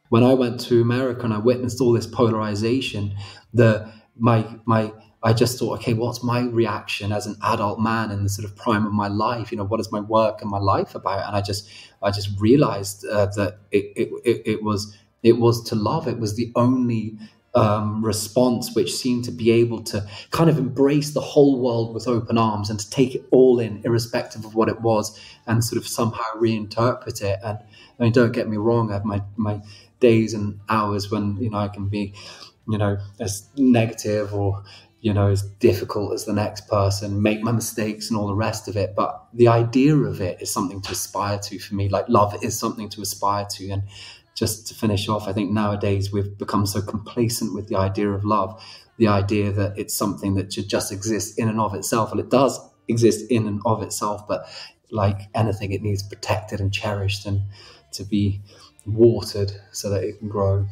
When I went to America and I witnessed all this polarization, I just thought, okay, what's my reaction as an adult man in the sort of prime of my life? You know, what is my work and my life about? And I just realized that it was to love. It was the only response which seemed to be able to kind of embrace the whole world with open arms and to take it all in, irrespective of what it was, and sort of somehow reinterpret it. And I mean, don't get me wrong, I have my days and hours when, you know, I can be, you know, as negative or, you know, as difficult as the next person, make my mistakes and all the rest of it. But the idea of it is something to aspire to for me. Like, love is something to aspire to. And just to finish off, I think nowadays we've become so complacent with the idea of love, the idea that it's something that should just exist in and of itself. And it does exist in and of itself, but like anything, it needs protected and cherished and to be watered so that it can grow.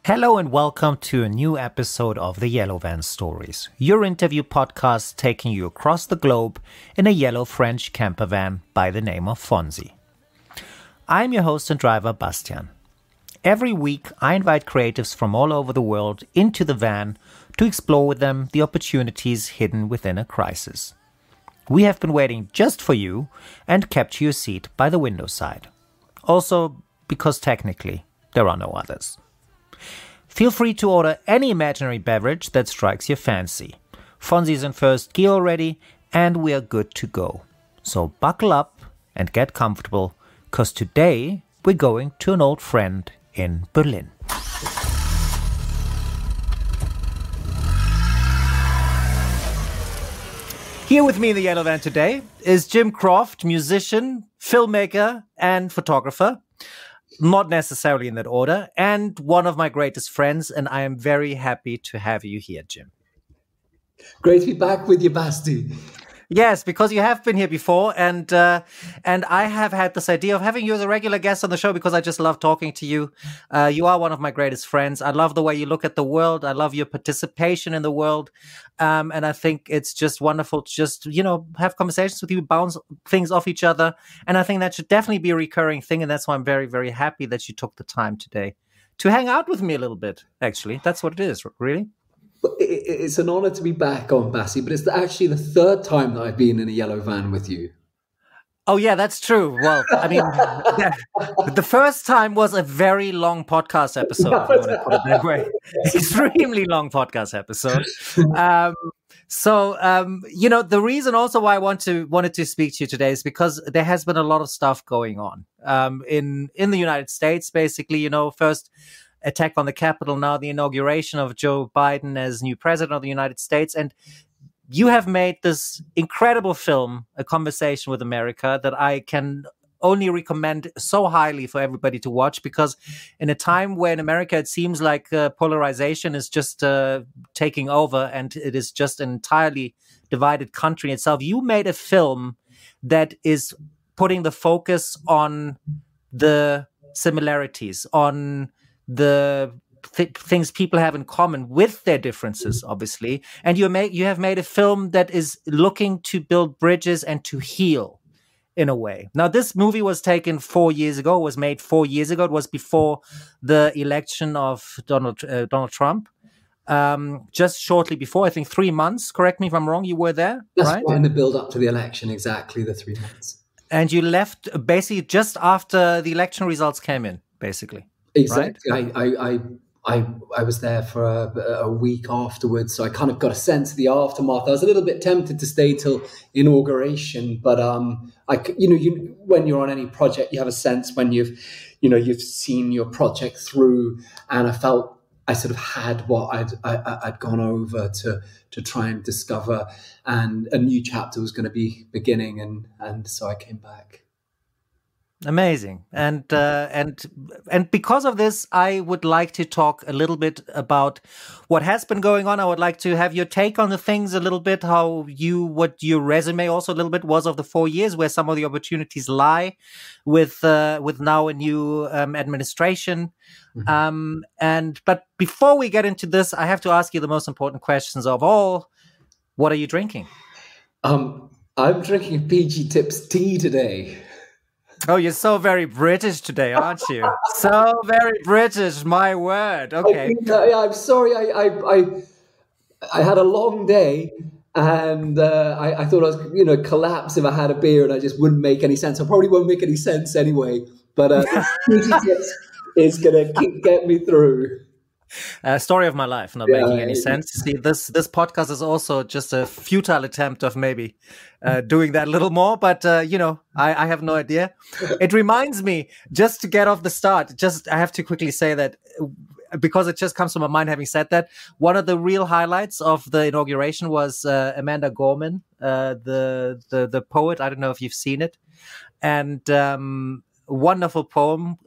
Hello and welcome to a new episode of the Yellow Van Stories, your interview podcast taking you across the globe in a yellow French camper van by the name of Fonsi. I'm your host and driver, Bastian. Every week, I invite creatives from all over the world into the van to explore with them the opportunities hidden within a crisis. We have been waiting just for you and kept you a seat by the window side. Also, because technically, there are no others. Feel free to order any imaginary beverage that strikes your fancy. Fonsi's in first gear already, and we are good to go. So buckle up and get comfortable, because today we're going to an old friend in Berlin. Here with me in the Yellow Van today is Jim Kroft, musician, filmmaker, and photographer. Not necessarily in that order, and one of my greatest friends, and I am very happy to have you here, Jim. Great to be back with you, Basti. Yes, because you have been here before, and I have had this idea of having you as a regular guest on the show because I just love talking to you. You are one of my greatest friends. I love the way you look at the world. I love your participation in the world, and I think it's just wonderful to just, you know, have conversations with you, bounce things off each other, and I think that should definitely be a recurring thing, and that's why I'm very, very happy that you took the time today to hang out with me a little bit. Actually, that's what it is, really. It's an honor to be back on, Bassi, but it's actually the third time that I've been in a yellow van with you. Oh, yeah, that's true. Well, I mean, the first time was a very long podcast episode, if you want to put it that way. Extremely long podcast episode. You know, the reason also why I wanted to speak to you today is because there has been a lot of stuff going on in the United States, basically, you know, first attack on the Capitol, now the inauguration of Joe Biden as new president of the United States. And you have made this incredible film, A Conversation with America, that I can only recommend so highly for everybody to watch, because in a time where in America it seems like polarization is just taking over and it is just an entirely divided country in itself, you made a film that is putting the focus on the similarities, on the things people have in common with their differences, obviously. And you have made a film that is looking to build bridges and to heal in a way. Now, this movie was taken 4 years ago, was made 4 years ago. It was before the election of Donald Trump. Just shortly before, I think 3 months, correct me if I'm wrong, you were there, That's right? In the build up to the election, exactly the 3 months. And you left basically just after the election results came in, basically. Exactly. Right? I was there for a week afterwards, so I kind of got a sense of the aftermath. I was a little bit tempted to stay till inauguration, but when you're on any project, you have a sense when you've seen your project through, and I felt I sort of had what I'd gone over to try and discover, and a new chapter was going to be beginning, and so I came back. Amazing. And because of this, I would like to talk a little bit about what has been going on. I would like to have your take on the things a little bit, what your resume also a little bit was of the 4 years, where some of the opportunities lie with now a new administration. But before we get into this, I have to ask you the most important questions of all. What are you drinking? I'm drinking PG Tips tea today. Oh, you're so very British today, aren't you? So very British, my word. Okay. I'm sorry. I had a long day, and I thought I was collapse if I had a beer, and I just wouldn't make any sense. I probably won't make any sense anyway. But PG Tips is gonna get me through. Story of my life, not making any sense. See, this podcast is also just a futile attempt of maybe doing that a little more, but I have no idea. It reminds me, just to get off the start, I have to quickly say that because it just comes to my mind having said that, one of the real highlights of the inauguration was Amanda Gorman, the poet. I don't know if you've seen it. And wonderful poem,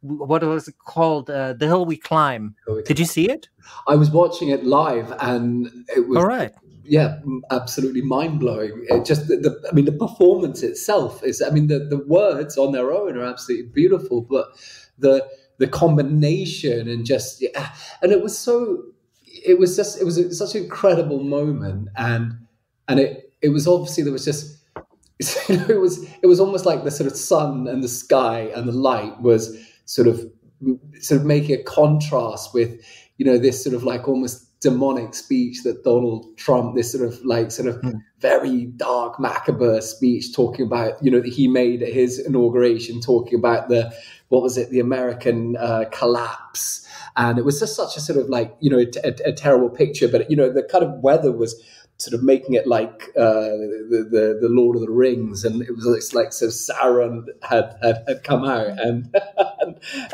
what was it called? The Hill We Climb. Did you see it? I was watching it live, and it was all right. Yeah, absolutely mind blowing. Just the performance itself is. The words on their own are absolutely beautiful, but the combination and it was such an incredible moment, and it was obviously there was just. It was almost like the sort of sun and the sky and the light was sort of making a contrast with, this sort of like almost demonic speech that Donald Trump, this sort of very dark, macabre speech talking about, that he made at his inauguration, talking about the American collapse. And it was just such a sort of like, a terrible picture, but, the kind of weather was sort of making it like the Lord of the Rings, and it was like so Sauron had come out, and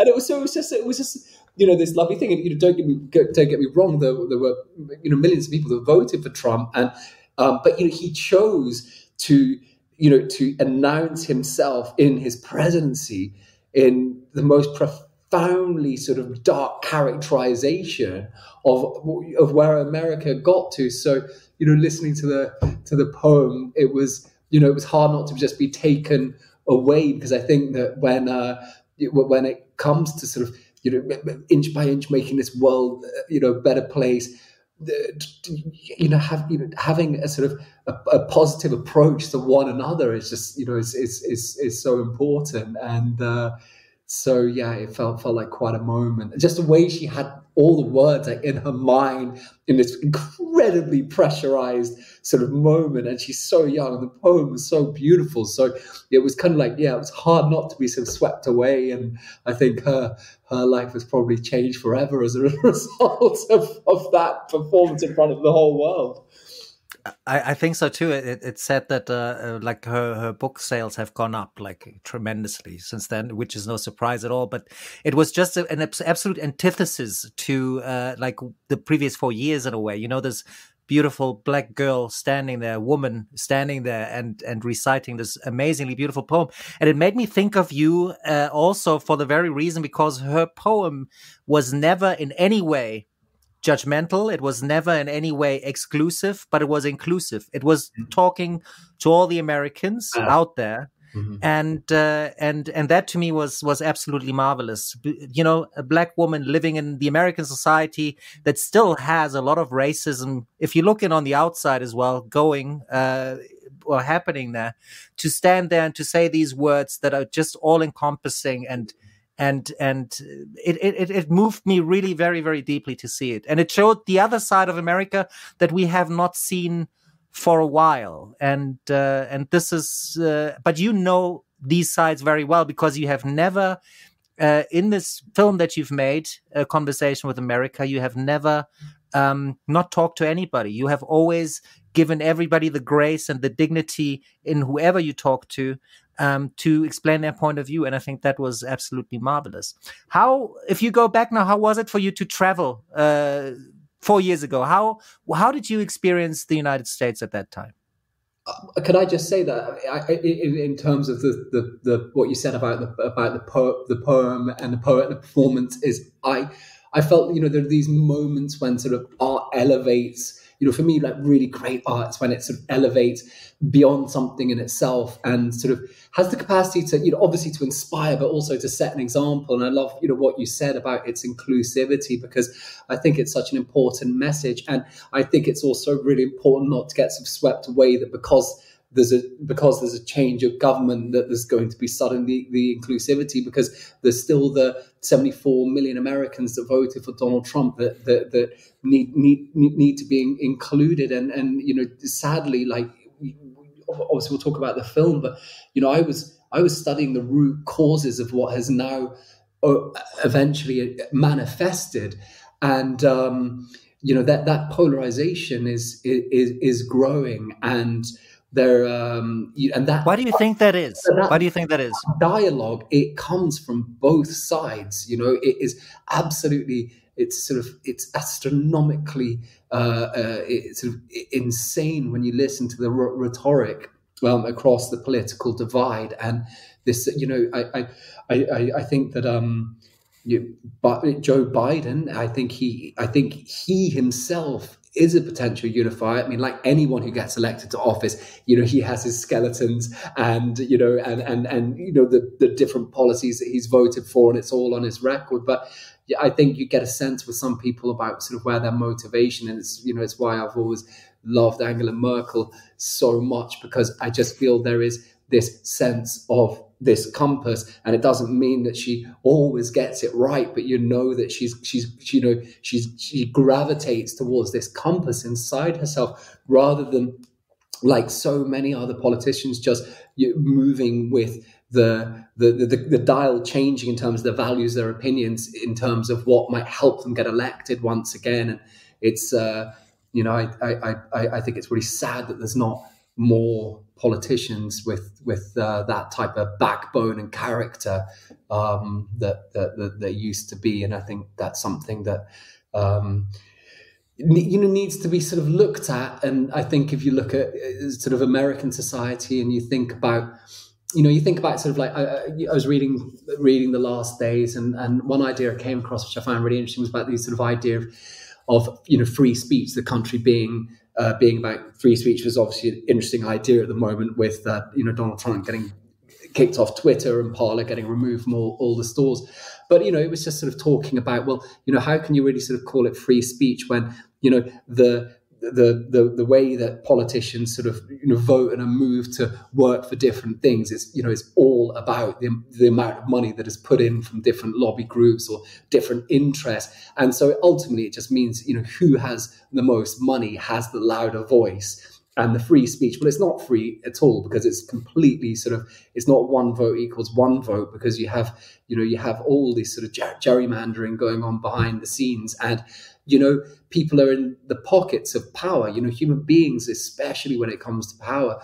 it was just this lovely thing. And don't get me wrong, there were millions of people that voted for Trump, and but he chose to announce himself in his presidency in the most profoundly sort of dark characterization of where America got to. So listening to the poem, it was hard not to just be taken away, because I think that when it comes to sort of inch by inch making this world a better place, having a sort of a positive approach to one another is just is so important. And so yeah, it felt like quite a moment. Just the way she had all the words like in her mind in this incredibly pressurized sort of moment, and she's so young, and the poem was so beautiful. So it was kind of like, it was hard not to be sort of swept away. And I think her life has probably changed forever as a result of that performance in front of the whole world. I think so too. It said that like her book sales have gone up like tremendously since then, which is no surprise at all. But it was just an absolute antithesis to like the previous 4 years in a way. This beautiful black girl woman standing there and reciting this amazingly beautiful poem. And it made me think of you also for the very reason, because her poem was never in any way judgmental. It was never in any way exclusive, but it was inclusive. It was talking to all the Americans out there. Mm-hmm. And that to me was absolutely marvelous. A black woman living in the American society that still has a lot of racism, if you look in on the outside as well, going or happening there, to stand there and to say these words that are just all encompassing and it moved me really very, very deeply to see it. And it showed the other side of America that we have not seen for a while. And this is, but these sides very well, because you have never, in this film that you've made, A Conversation with America, you have never not talked to anybody. You have always given everybody the grace and the dignity in whoever you talk to explain their point of view. And I think that was absolutely marvelous. If you go back now, how was it for you to travel 4 years ago? How did you experience the United States at that time? Could I just say that in terms of the what you said about the poem and the poet and the performance is I felt, there are these moments when sort of art elevates, for me, like really great art is when it sort of elevates beyond something in itself and sort of has the capacity to, obviously to inspire, but also to set an example. And I love, what you said about its inclusivity, because I think it's such an important message. And I think it's also really important not to get sort of swept away that because there's a change of government that there's going to be suddenly the inclusivity, because there's still the 74 million Americans that voted for Donald Trump that need to be included. And sadly, like, obviously we'll talk about the film, but I was studying the root causes of what has now eventually manifested, and that polarization is growing, and there and that. Why do you think that is? Why do you think that is? Dialogue, it comes from both sides. It is absolutely. It's astronomically it's sort of insane when you listen to the rhetoric across the political divide. And this, I think that Joe Biden, I think he himself is a potential unifier. I mean, like anyone who gets elected to office, he has his skeletons and the different policies that he's voted for, and it's all on his record. But yeah, I think you get a sense with some people about sort of where their motivation is. It's why I've always loved Angela Merkel so much, because I just feel there is this sense of this compass, and it doesn't mean that she always gets it right, but that she gravitates towards this compass inside herself, rather than like so many other politicians just moving with the dial changing in terms of their values, their opinions, in terms of what might help them get elected once again. And it's I think it's really sad that there's not more politicians with that type of backbone and character that there used to be. And I think that's something that needs to be sort of looked at. And I think if you look at sort of American society and you think about sort of like I was reading The Last Days, and one idea I came across which I found really interesting was about these sort of idea of free speech, the country being about free speech. Was obviously an interesting idea at the moment with Donald Trump getting kicked off Twitter and Parler getting removed from all the stores. But it was just sort of talking about, well, how can you really sort of call it free speech when the way that politicians sort of vote and move to work for different things is is all about the amount of money that is put in from different lobby groups or different interests. And so ultimately it just means who has the most money has the louder voice. And the free speech, well, it's not free at all, because it's completely sort of, it's not one vote equals one vote, because you have all this sort of gerrymandering going on behind the scenes. And people are in the pockets of power. Human beings, especially when it comes to power,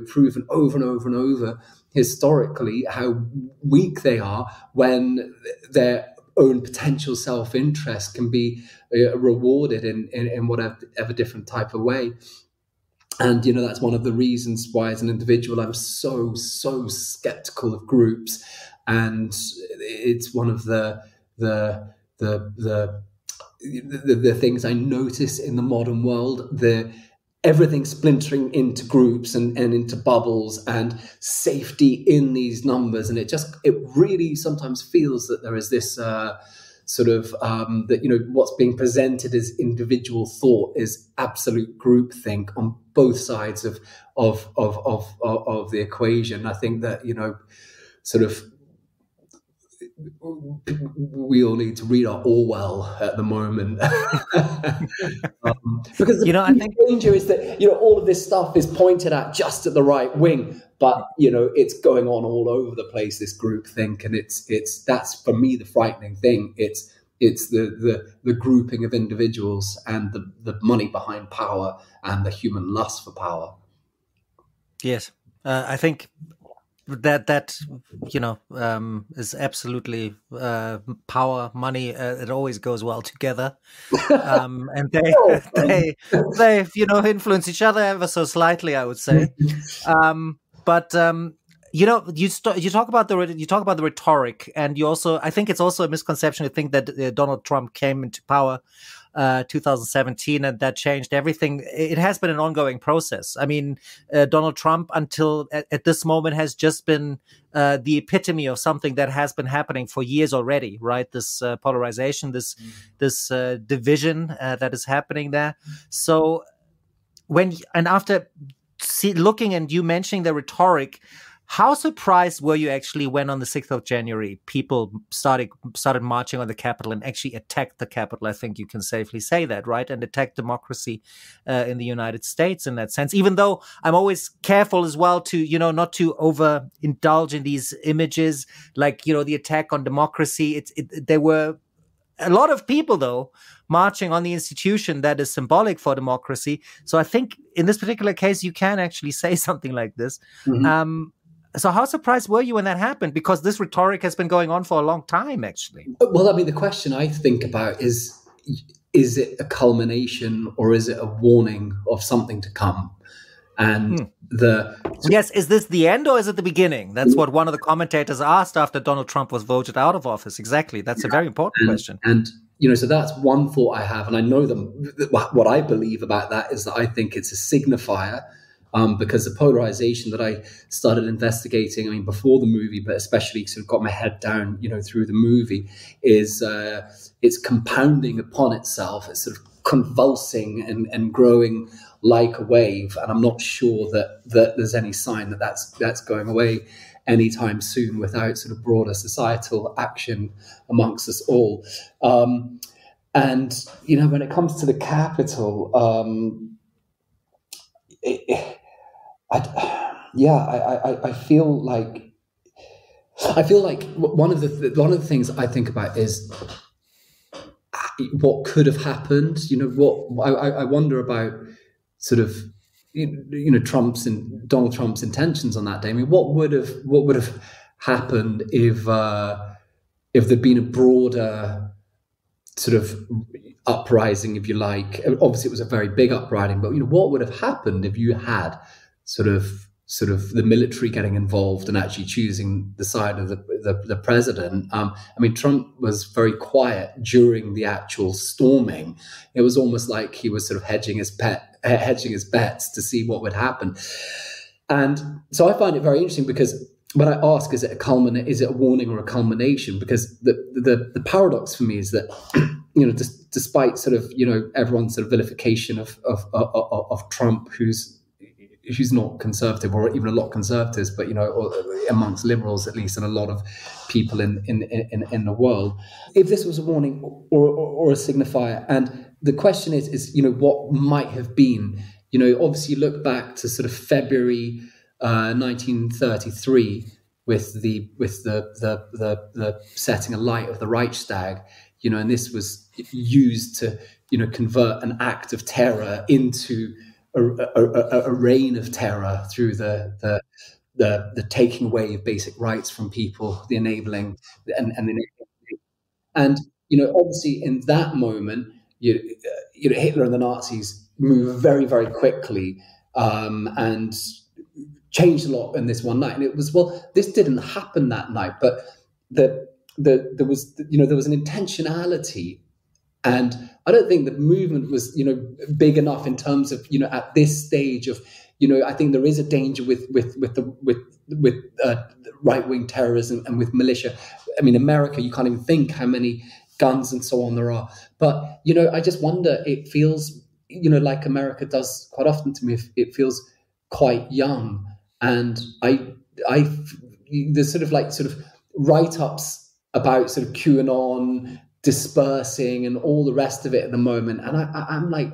proven over and over and over historically how weak they are when their own potential self-interest can be rewarded in whatever different type of way. And that's one of the reasons why, as an individual, I'm so skeptical of groups, and it's one of the things I notice in the modern world, everything splintering into groups and into bubbles and safety in these numbers. And it really sometimes feels that there is this sort of that what's being presented as individual thought is absolute groupthink on both sides of the equation. I think that sort of we all need to read our Orwell at the moment. Because I think the danger is that all of this stuff is pointed at just at the right wing, but it's going on all over the place, this groupthink, and that's for me the frightening thing. It's the grouping of individuals and the money behind power and the human lust for power. Yes, I think that is absolutely power, money. It always goes well together, and they Oh, they influence each other ever so slightly, I would say. But you talk about the rhetoric, and you also, I think it's also a misconception to think that Donald Trump came into power 2017 and that changed everything. It has been an ongoing process. I mean, Donald Trump until at this moment has just been the epitome of something that has been happening for years already, right? This polarization, this division that is happening there. So after looking and you mentioning the rhetoric, how surprised were you actually when on the 6th of January people started marching on the Capitol and actually attacked the Capitol? I think you can safely say that, right? And attacked democracy in the United States in that sense. Even though I'm always careful as well to, not to overindulge in these images, like, the attack on democracy. There were a lot of people, though, marching on the institution that is symbolic for democracy. So I think in this particular case, you can actually say something like this. mm-hmm. So how surprised were you when that happened? Because this rhetoric has been going on for a long time, actually. Well, I mean, the question I think about is it a culmination or is it a warning of something to come? And yes, is this the end or is it the beginning? That's what one of the commentators asked after Donald Trump was voted out of office. Exactly. That's a very important question. And, so that's one thought I have. And I know what I believe about that is that I think it's a signifier. Because the polarization that I started investigating, I mean, before the movie, but especially sort of got my head down, through the movie, is it's compounding upon itself. It's sort of convulsing and growing like a wave. And I'm not sure that there's any sign that that's going away anytime soon without sort of broader societal action amongst us all. And, when it comes to the Capitol, I feel like one of the things I think about is what could have happened. What I wonder about sort of Donald Trump's intentions on that day. I mean, what would have happened if there'd been a broader sort of uprising, if you like? Obviously, it was a very big uprising, but what would have happened if you had sort of the military getting involved and actually choosing the side of the president? I mean, Trump was very quiet during the actual storming. It was almost like he was sort of hedging his bets to see what would happen. And so I find it very interesting because when I ask, is it a warning or a culmination? Because the paradox for me is that despite sort of everyone's sort of vilification of Trump, who's not conservative or even a lot of conservatives, but or amongst liberals at least, and a lot of people in the world, if this was a warning or a signifier, and the question is what might have been. Obviously you look back to sort of February 1933 with the setting alight of the Reichstag, and this was used to convert an act of terror into a reign of terror through the taking away of basic rights from people, the enabling and obviously in that moment, Hitler and the Nazis moved very, very quickly and changed a lot in this one night. And it was, this didn't happen that night, but there was an intentionality. And I don't think the movement was, big enough in terms of, at this stage of, I think there is a danger with right-wing terrorism and with militia. I mean, America, you can't even think how many guns and so on there are. But, I just wonder, it feels, like America does quite often to me, it feels quite young. And there's sort of write-ups about sort of QAnon dispersing and all the rest of it at the moment. And I'm like,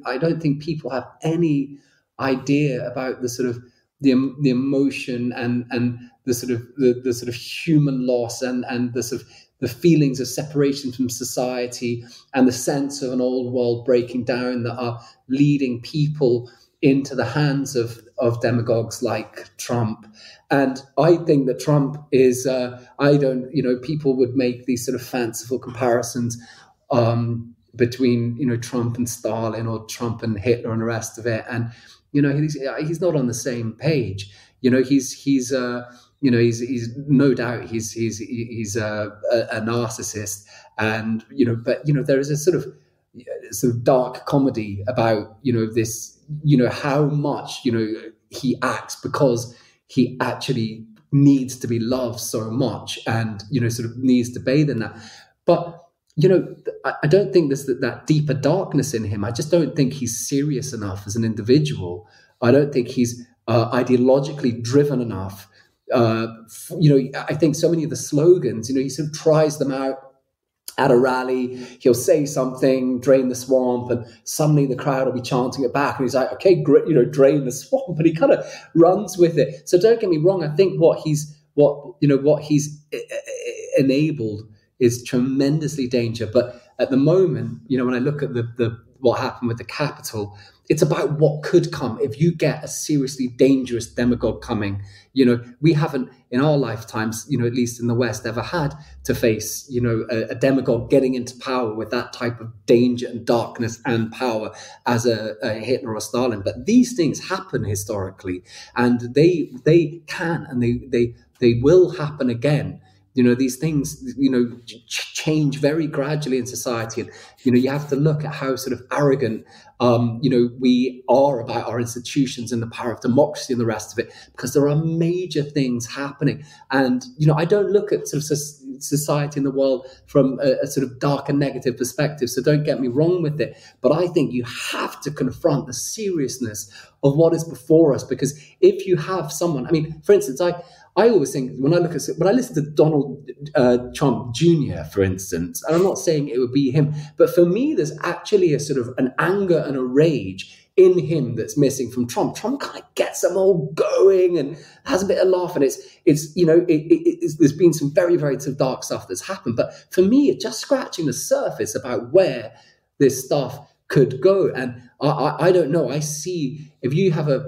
I don't think people have any idea about the sort of the emotion and the sort of human loss and the sort of the feelings of separation from society and the sense of an old world breaking down that are leading people into the hands of demagogues like Trump. And I think that Trump is, people would make these sort of fanciful comparisons between, Trump and Stalin, or Trump and Hitler and the rest of it. And, he's not on the same page. He's no doubt he's a narcissist, and but there is a sort of dark comedy about this, how much he acts because he actually needs to be loved so much, and sort of needs to bathe in that. But I don't think there's that deeper darkness in him. I just don't think he's serious enough as an individual. I don't think he's ideologically driven enough. I think so many of the slogans, he sort of tries them out at a rally. He'll say something, drain the swamp, and suddenly the crowd will be chanting it back. And he's like, okay, great, drain the swamp. But he kind of runs with it. So don't get me wrong. I think what he's enabled is tremendously dangerous. But at the moment, when I look at the what happened with the Capitol, it's about what could come if you get a seriously dangerous demagogue coming. We haven't in our lifetimes, at least in the West, ever had to face, a demagogue getting into power with that type of danger and darkness and power as a Hitler or Stalin. But these things happen historically, and they can and they will happen again. These things, change very gradually in society. And, you have to look at how sort of arrogant, we are about our institutions and the power of democracy and the rest of it, because there are major things happening. And, I don't look at sort of society in the world from a sort of dark and negative perspective. So don't get me wrong with it. But I think you have to confront the seriousness of what is before us, because if you have someone, for instance, I always think when I listen to Donald Trump Jr., for instance, and I'm not saying it would be him, but for me, there's actually a sort of an anger and a rage in him that's missing from Trump. Trump kind of gets them all going and has a bit of laugh, and it's there's been some very, very dark stuff that's happened. But for me, it's just scratching the surface about where this stuff could go. And I don't know. I see if you have a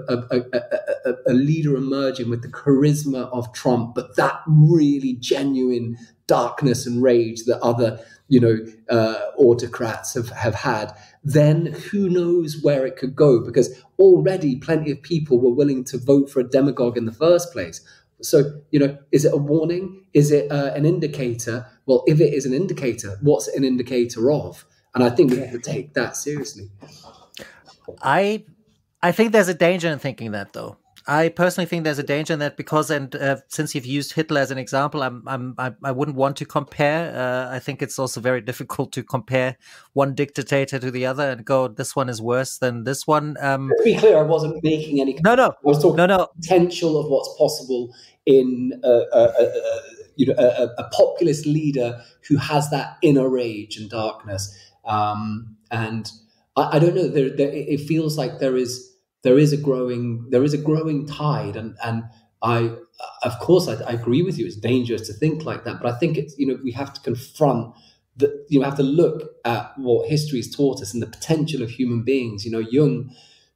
leader emerging with the charisma of Trump, but that really genuine darkness and rage that other autocrats have had, then who knows where it could go? Because already plenty of people were willing to vote for a demagogue in the first place. So, is it a warning? Is it an indicator? Well, if it is an indicator, what's it an indicator of? And I think we have to take that seriously. I think there's a danger in thinking that, though. I personally think there's a danger in that because, since you've used Hitler as an example, I wouldn't want to compare. I think it's also very difficult to compare one dictator to the other and go, this one is worse than this one. To be clear, I wasn't making any. No. I was talking about the potential of what's possible in a populist leader who has that inner rage and darkness. And I don't know. It feels like there is a growing tide, and I agree with you. It's dangerous to think like that, but I think it's we have to confront you have to look at what history has taught us and the potential of human beings.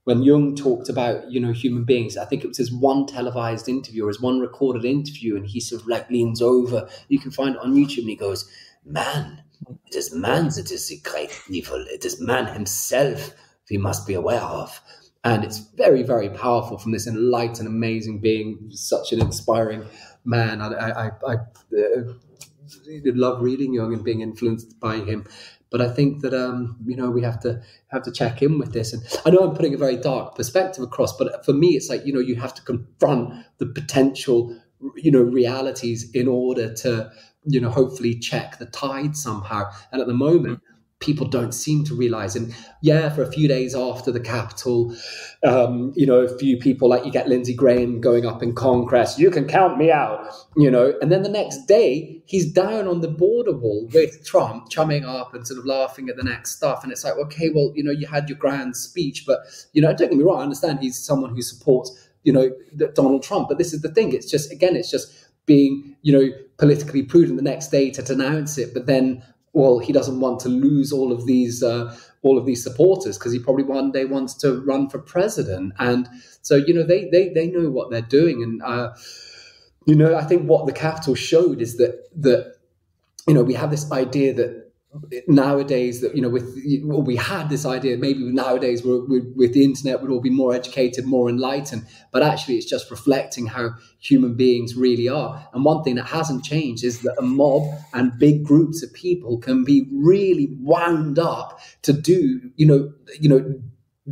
When Jung talked about human beings, I think it was his one televised interview or his one recorded interview, and he sort of leans over. You can find it on YouTube, and he goes, "Man. It is man that is the great evil. It is man himself we must be aware of." And it's very, very powerful from this enlightened, amazing being, such an inspiring man. I love reading Jung and being influenced by him. But I think that we have to check in with this. And I know I'm putting a very dark perspective across, but for me, it's like you have to confront the potential realities in order to hopefully check the tide somehow. And at the moment, people don't seem to realize. And for a few days after the Capitol, a few people, like you get Lindsey Graham going up in Congress, you can count me out, and then the next day he's down on the border wall with Trump, chumming up and sort of laughing at the next stuff. And it's like, okay, well, you had your grand speech, but, don't get me wrong, I understand he's someone who supports, Donald Trump. But this is the thing. It's just being, politically prudent the next day to denounce it, but then well, he doesn't want to lose all of these supporters, because he probably one day wants to run for president. And so, they know what they're doing. And I think what the Capitol showed is that we have this idea that nowadays that we had this idea maybe nowadays with the internet we'd all be more educated, more enlightened, but actually it's just reflecting how human beings really are. And one thing that hasn't changed is that a mob and big groups of people can be really wound up to do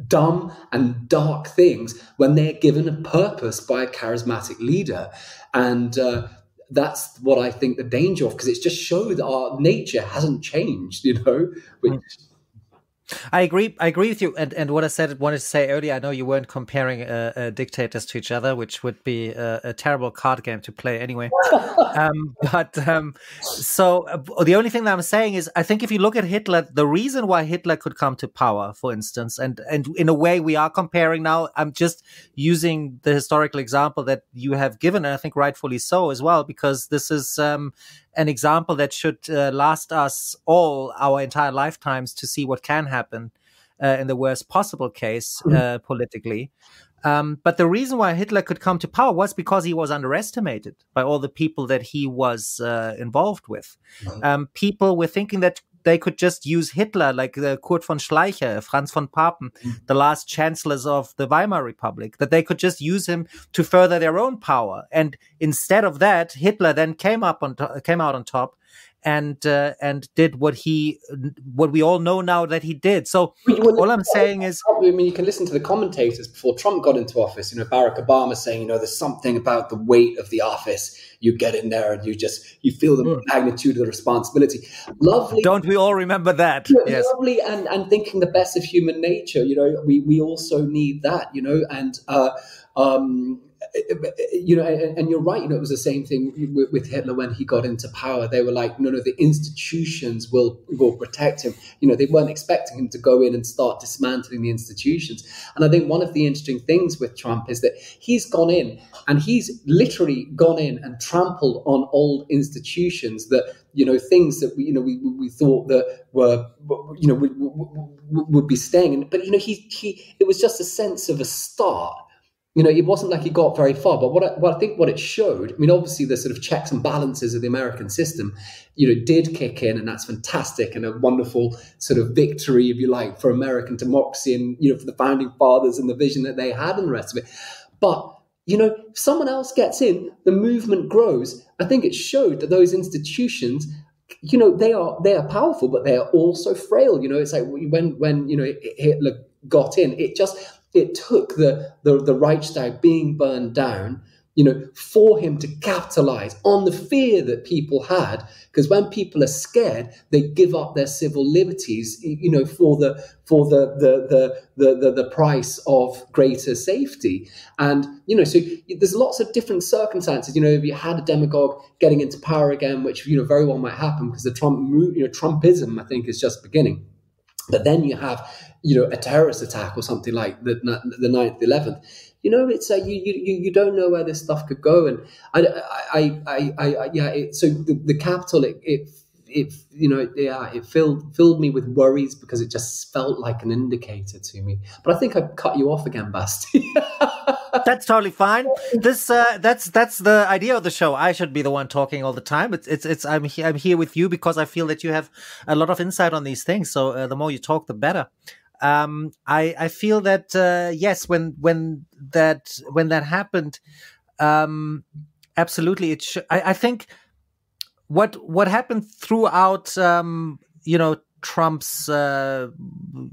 dumb and dark things when they're given a purpose by a charismatic leader. And that's what I think the danger of, because it's just showed that our nature hasn't changed, which... I agree with you. And what I wanted to say earlier, I know you weren't comparing dictators to each other, which would be a terrible card game to play anyway. So the only thing that I'm saying is, I think if you look at Hitler, the reason why Hitler could come to power, for instance, and in a way we are comparing now, I'm just using the historical example that you have given, and I think rightfully so as well, because this is an example that should last us all our entire lifetimes to see what can happen in the worst possible case politically. But the reason why Hitler could come to power was because he was underestimated by all the people that he was involved with. People were thinking that they could just use Hitler, like Kurt von Schleicher, Franz von Papen, the last chancellors of the Weimar Republic, that they could just use him to further their own power. And instead of that, Hitler then came out on top and did what we all know now that he did. So all I'm saying is, you can listen to the commentators before Trump got into office. Barack Obama saying, there's something about the weight of the office. You get in there and you feel the magnitude of the responsibility. Lovely. Don't we all remember that? Yes. Lovely, and thinking the best of human nature. We also need that. And you're right. It was the same thing with Hitler when he got into power. They were like, no, the institutions will protect him. They weren't expecting him to go in and start dismantling the institutions. And I think one of the interesting things with Trump is that he's gone in and he's literally gone in and trampled on old institutions that, things that we thought that were, would be staying in. But it was just a sense of a start. It wasn't like he got very far, but I think what it showed, obviously the sort of checks and balances of the American system, did kick in, and that's fantastic and a wonderful sort of victory, if you like, for American democracy and, for the founding fathers and the vision that they had and the rest of it. But, if someone else gets in, the movement grows. I think it showed that those institutions, they are powerful, but they are also frail. It's like when Hitler got in, it took the Reichstag being burned down, for him to capitalize on the fear that people had. Because when people are scared, they give up their civil liberties, for the price of greater safety. And, so there's lots of different circumstances. If you had a demagogue getting into power again, which, very well might happen because the Trumpism, I think, is just beginning. But then you have, a terrorist attack or something like the 9th, the 11th. It's you don't know where this stuff could go. And so the Capitol, it filled me with worries because it just felt like an indicator to me. But I think I cut you off again, Basti. That's totally fine. That's the idea of the show. I should be the one talking all the time. I'm here with you because I feel that you have a lot of insight on these things. So the more you talk, the better. I feel that yes, when that happened, absolutely. I think what happened throughout, Trump's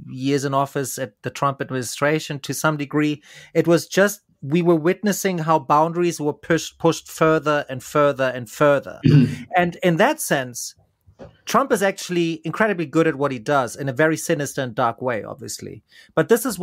years in office at the Trump administration, to some degree, it was just we were witnessing how boundaries were pushed further and further and further. And in that sense, Trump is actually incredibly good at what he does in a very sinister and dark way, obviously. But this is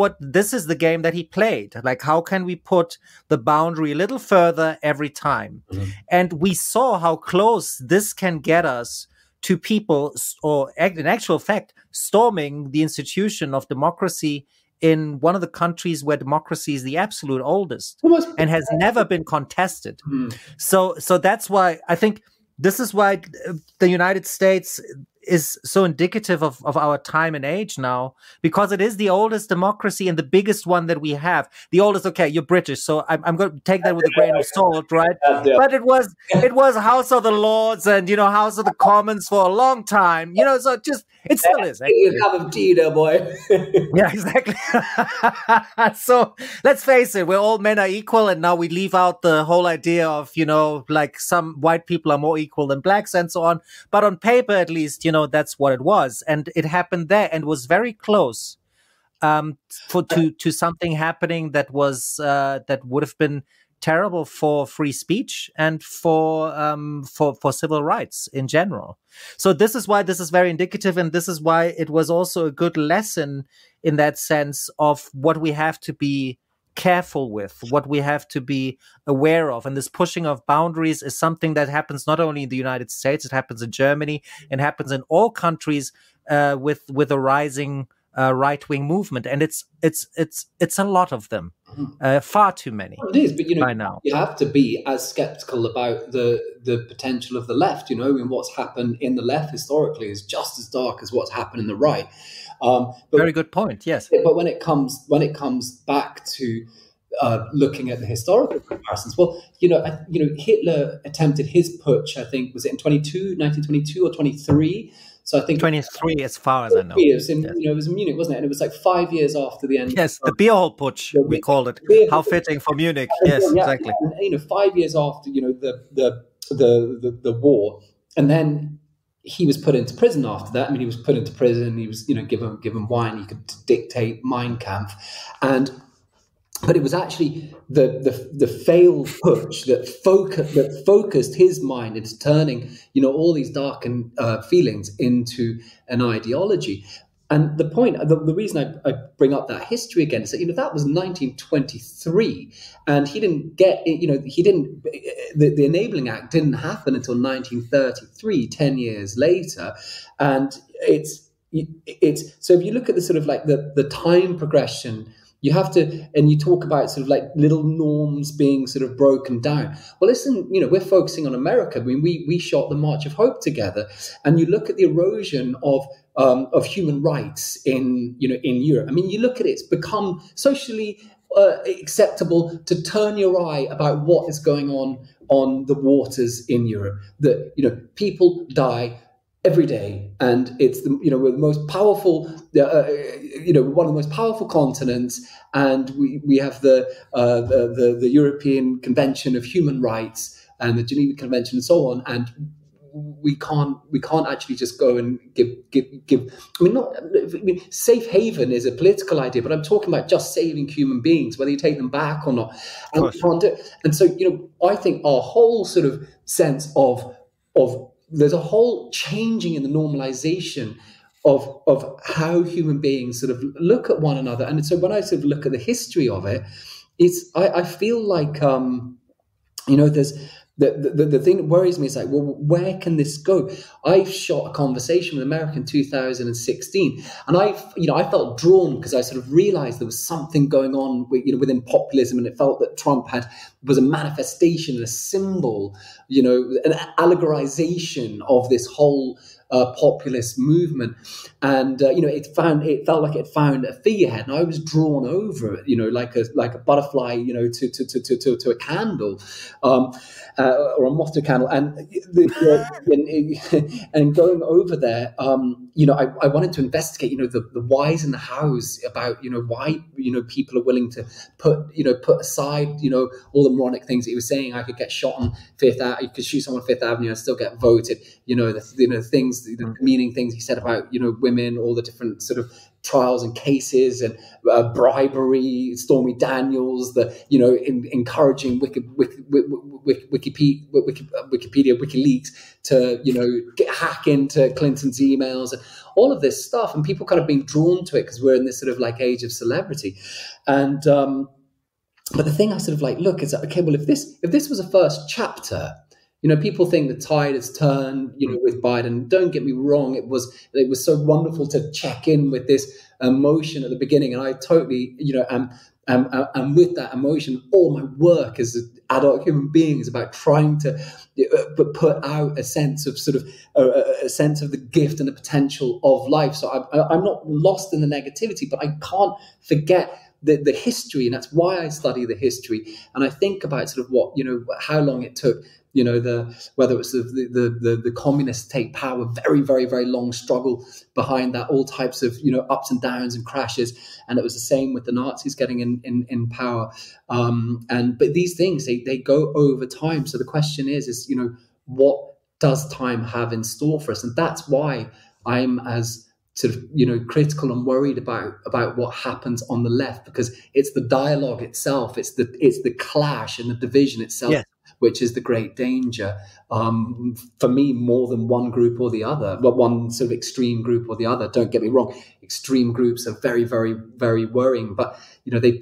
the game that he played. Like, how can we put the boundary a little further every time? And we saw how close this can get us to people, or in actual fact, storming the institution of democracy in one of the countries where democracy is the absolute oldest and has never been contested. So that's why I think this is why the United States is so indicative of our time and age now, because it is the oldest democracy and the biggest one that we have. The oldest, okay, you're British, so I'm going to take that with a grain of salt, right? Yeah. But it was House of the Lords and, House of the Commons for a long time, so it still is. You have a Dina, boy. Yeah, exactly. So let's face it, we're all men are equal, and now we leave out the whole idea of, like some white people are more equal than blacks and so on. But on paper, at least, that's what it was. And it happened there and was very close to something happening that was that would have been terrible for free speech and for civil rights in general. So this is why this is very indicative, and this is why it was also a good lesson in that sense of what we have to be careful with, what we have to be aware of. And this pushing of boundaries is something that happens not only in the United States, it happens in Germany, and happens in all countries with a rising right-wing movement, and it's a lot of them, far too many. It is, but by now you have to be as skeptical about the potential of the left. And what's happened in the left historically is just as dark as what's happened in the right. But, very good point. Yes, but when it comes back to looking at the historical comparisons, well, Hitler attempted his putsch. I think was it in 1922 or 23. So I think 23, as far as I know. It was in Munich, wasn't it? And it was like 5 years after the end. Yes, the beer hall putsch, we called it. How fitting for Munich. Yes, exactly. And, 5 years after, the war, and then he was put into prison after that. I mean, he was put into prison. He was, given wine. He could dictate Mein Kampf, but it was actually the failed putsch that focused his mind into turning, all these darkened feelings into an ideology. And the point, the reason I bring up that history again is that, that was 1923, and he didn't get, the Enabling Act didn't happen until 1933, 10 years later. And it's so if you look at the sort of like the time progression, you have to, and you talk about sort of like little norms being sort of broken down. Well, listen, we're focusing on America. I mean, we shot the March of Hope together, and you look at the erosion of human rights in Europe. I mean, you look at it, it's become socially acceptable to turn your eye about what is going on the waters in Europe. That people die every day, and it's we're the most powerful, one of the most powerful continents, and we have the European Convention of Human Rights and the Geneva Convention and so on, and we can't actually just go and give. Safe haven is a political idea, but I'm talking about just saving human beings, whether you take them back or not, and we can't do it. And so I think our whole sort of sense of there's a whole changing in the normalization of how human beings sort of look at one another. And so when I sort of look at the history of it, I feel like there's the thing that worries me is like, well, where can this go? I shot a conversation with America in 2016, and I felt drawn because I sort of realized there was something going on within populism, and it felt that Trump was a manifestation and a symbol, an allegorization of this whole populist movement, and it felt like it found a figurehead, and I was drawn over it, like a butterfly, to a candle, or a moth to a candle, and and going over there, I wanted to investigate, the whys and the hows about why people are willing to put aside all the moronic things that he was saying. I could get shot on Fifth Avenue, you could shoot someone on Fifth Avenue and still get voted. The things, the demeaning things he said about women, all the different sort of trials and cases, and bribery, Stormy Daniels, encouraging Wikipedia, WikiLeaks to hack into Clinton's emails, and all of this stuff, and people kind of being drawn to it because we're in this sort of like age of celebrity, and but the thing I sort of like look is that, okay, well, if this was a first chapter. People think the tide has turned, with Biden. Don't get me wrong; it was so wonderful to check in with this emotion at the beginning, and I totally, am And with that emotion, all my work as an adult human being is about trying to put out a sense of sort of a sense of the gift and the potential of life. So I'm not lost in the negativity, but I can't forget the history, and that's why I study the history. And I think about sort of what, how long it took, whether it's the communists take power, very, very, very long struggle behind that, all types of, ups and downs and crashes. And it was the same with the Nazis getting in power. But these things, they go over time. So the question is, what does time have in store for us? And that's why I'm as sort of, critical and worried about what happens on the left, because it's the dialogue itself, it's the clash and the division itself, yeah, which is the great danger, for me, more than one group or the other, but one sort of extreme group or the other. Don't get me wrong, extreme groups are very, very, very worrying, but they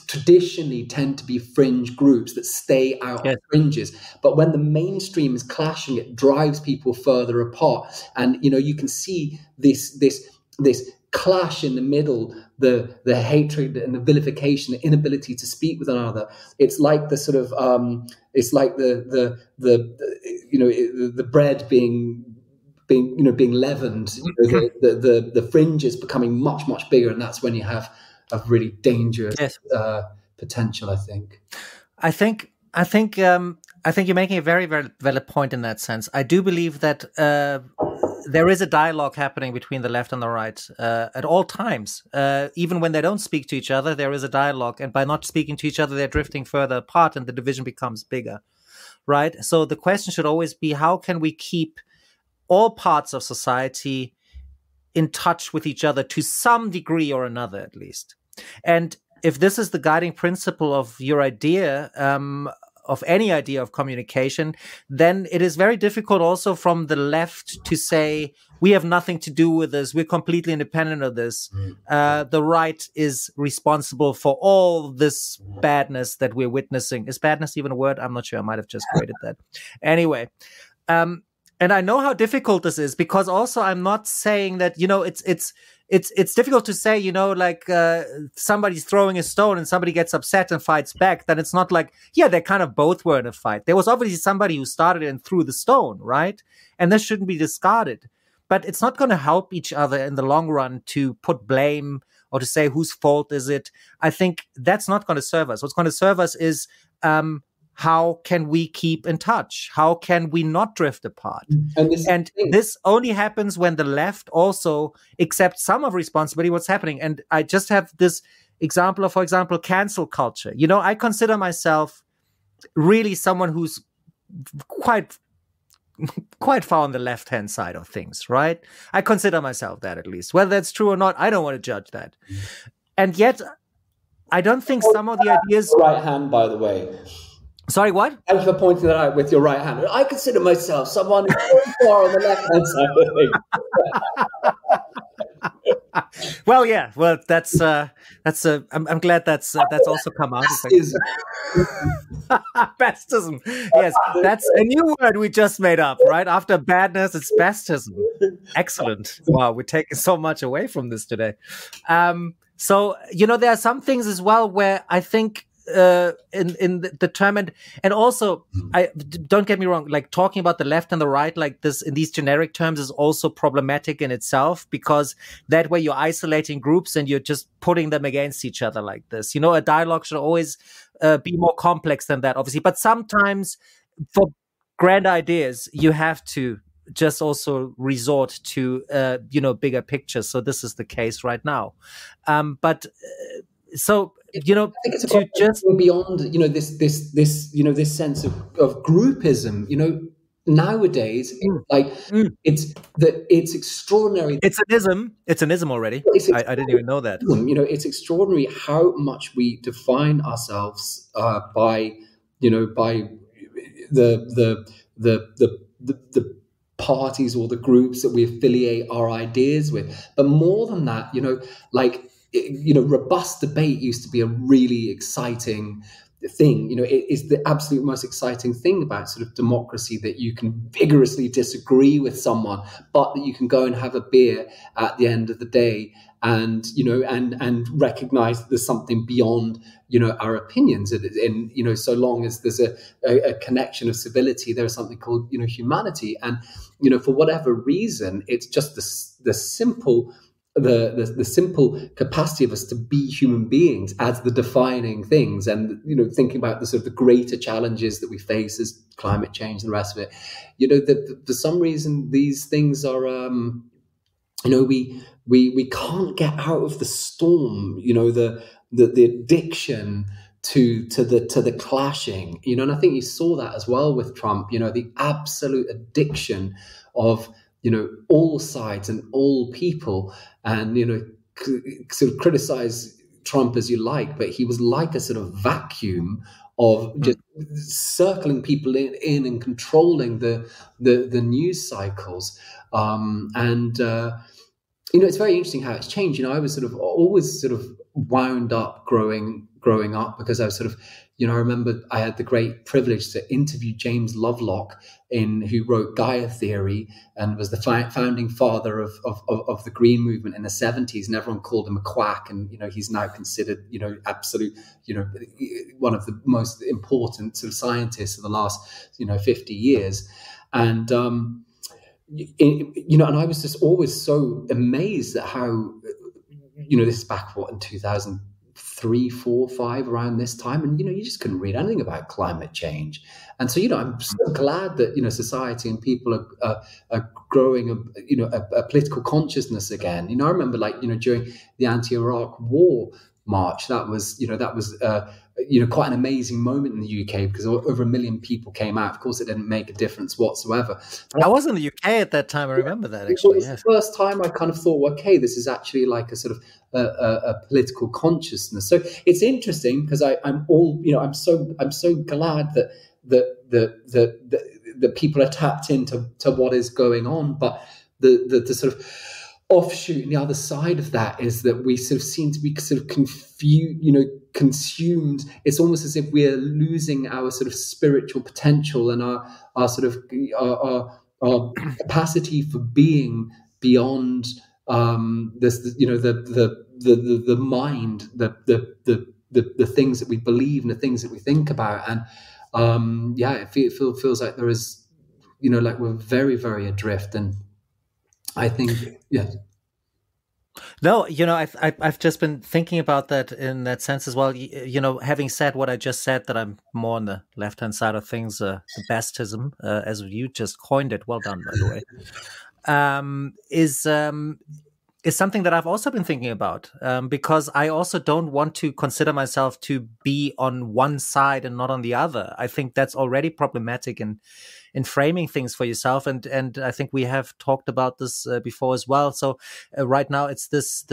traditionally tend to be fringe groups that stay out, yes, on fringes. But when the mainstream is clashing, it drives people further apart. And you can see this clash in the middle, the hatred and the vilification, the inability to speak with one another. It's like the sort of it's like the bread being leavened, the fringes becoming much, much bigger, and that's when you have a really dangerous, yes, potential. I think you're making a very, very valid point in that sense. I do believe that there is a dialogue happening between the left and the right at all times. Even when they don't speak to each other, there is a dialogue, and by not speaking to each other, they're drifting further apart, and the division becomes bigger. Right. So the question should always be, how can we keep all parts of society in touch with each other to some degree or another, at least? And if this is the guiding principle of your idea, of any idea of communication, then it is very difficult also from the left to say, we have nothing to do with this, we're completely independent of this. The right is responsible for all this badness that we're witnessing. Is badness even a word? I'm not sure. I might have just created that. Anyway, and I know how difficult this is, because also I'm not saying that, it's difficult to say, like somebody's throwing a stone and somebody gets upset and fights back. Then it's not like, yeah, they kind of both were in a fight. There was obviously somebody who started and threw the stone, right? And this shouldn't be discarded. But it's not going to help each other in the long run to put blame or to say whose fault is it. I think that's not going to serve us. What's going to serve us is how can we keep in touch? How can we not drift apart? And this only happens when the left also accepts some of responsibility, what's happening. And I just have this example of, for example, cancel culture. I consider myself really someone who's quite far on the left-hand side of things, right? I consider myself that, at least. Whether that's true or not, I don't want to judge that. And yet, I don't think some of the ideas... Right hand, by the way. Sorry, what? Thank you for pointing that out with your right hand. I consider myself someone who's very far on the left-hand side of things. Well, yeah. Well, that's I'm glad that's also come out. Bestism. Yes, that's a new word we just made up, right? After badness, it's bestism. Excellent. Wow, we're taking so much away from this today. So, there are some things as well where I think in the term, and also, I don't get me wrong, like talking about the left and the right like this in these generic terms is also problematic in itself, because that way you're isolating groups and you're just putting them against each other like this. A dialogue should always be more complex than that, obviously, but sometimes for grand ideas you have to just also resort to bigger pictures. So this is the case right now, so I think it's to just beyond this sense of groupism. Nowadays, it's extraordinary. It's an ism already. I didn't even know that. It's extraordinary how much we define ourselves by the parties or the groups that we affiliate our ideas with. But more than that, robust debate used to be a really exciting thing, it is the absolute most exciting thing about sort of democracy, that you can vigorously disagree with someone, but that you can go and have a beer at the end of the day and recognize that there's something beyond our opinions, and so long as there's a connection of civility, there's something called humanity. And for whatever reason, it's just the simple capacity of us to be human beings as the defining things, and thinking about the sort of the greater challenges that we face as climate change and the rest of it, that for some reason these things are we can't get out of the storm, the addiction to the clashing, and I think you saw that as well with Trump, the absolute addiction of all sides and all people, and sort of criticize Trump as you like, but he was like a sort of vacuum of just circling people in and controlling the news cycles, and it's very interesting how it's changed. I was always wound up growing up, because I was I remember I had the great privilege to interview James Lovelock, who wrote Gaia Theory and was the founding father of the Green Movement in the 70s, and everyone called him a quack, and he's now considered absolute one of the most important sort of scientists of the last 50 years, and and I was just always so amazed at how this is back in 2003, 4, 5, around this time, and you just couldn't read anything about climate change. And so I'm so glad that society and people are growing a political consciousness again. I remember during the anti-Iraq war march, that was quite an amazing moment in the UK, because over 1 million people came out. Of course, it didn't make a difference whatsoever. I was in the UK at that time. I remember that, actually. It was the first time I kind of thought, well, okay, this is actually like a sort of a political consciousness. So it's interesting, because I'm so glad that people are tapped into what is going on, but the sort of offshoot and the other side of that is that we sort of seem to be sort of consumed. It's almost as if we're losing our sort of spiritual potential and our sort of our capacity for being beyond this, the mind, the things that we believe and the things that we think about. And it feels like there is, like we're very, very adrift. And I think, yeah. No, I've just been thinking about that in that sense as well. Having said what I just said, that I'm more on the left-hand side of things, the bestism, as you just coined it. Well done, by the way. Is something that I've also been thinking about, because I also don't want to consider myself to be on one side and not on the other. I think that's already problematic in framing things for yourself, and I think we have talked about this before as well. So right now it's this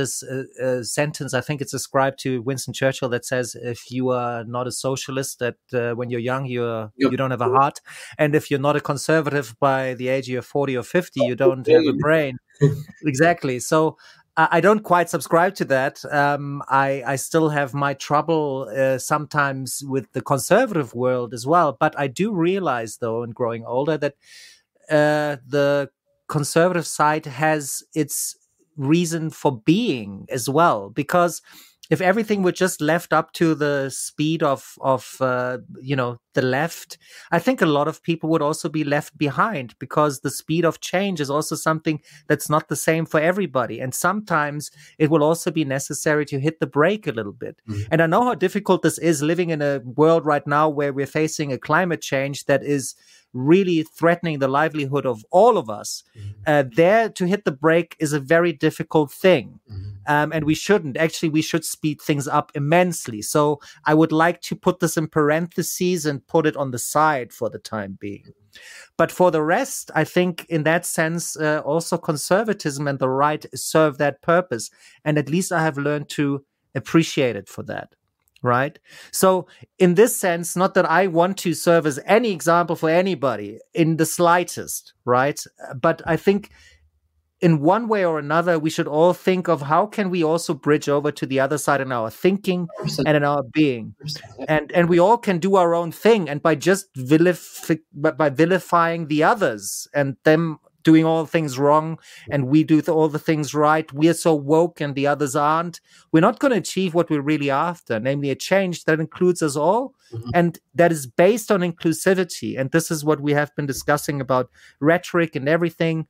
sentence, I think it's ascribed to Winston Churchill, that says, if you are not a socialist, that when you're young you don't have a heart, and if you're not a conservative by the age you're 40 or 50, you don't have a brain. Exactly. So I don't quite subscribe to that. I still have my trouble sometimes with the conservative world as well. But I do realize, though, in growing older, that the conservative side has its reason for being as well. Because if everything were just left up to the speed of the left, I think a lot of people would also be left behind, because the speed of change is also something that's not the same for everybody. And sometimes it will also be necessary to hit the brake a little bit. Mm-hmm. And I know how difficult this is, living in a world right now where we're facing a climate change that is really threatening the livelihood of all of us. Mm-hmm. There to hit the brake is a very difficult thing. Mm-hmm. And we shouldn't. Actually, we should speed things up immensely. So I would like to put this in parentheses and put it on the side for the time being. But for the rest, I think in that sense, also conservatism and the right serve that purpose. And at least I have learned to appreciate it for that. Right. So in this sense, not that I want to serve as any example for anybody in the slightest. Right. But I think in one way or another, we should all think of how can we also bridge over to the other side in our thinking and in our being. And we all can do our own thing. And by just by vilifying the others and them doing all things wrong and we do all the things right, we are so woke and the others aren't, we're not going to achieve what we're really after, namely a change that includes us all and that is based on inclusivity. And this is what we have been discussing about rhetoric and everything.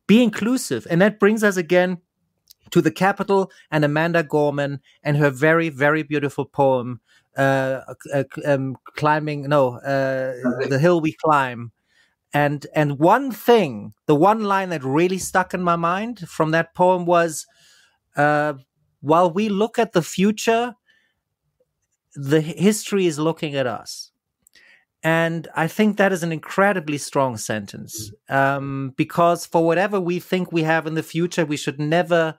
Be inclusive. And that brings us again to the Capitol and Amanda Gorman and her very, very beautiful poem, The Hill We Climb. And one thing, the one line that really stuck in my mind from that poem was, while we look at the future, the history is looking at us. And I think that is an incredibly strong sentence, because for whatever we think we have in the future, we should never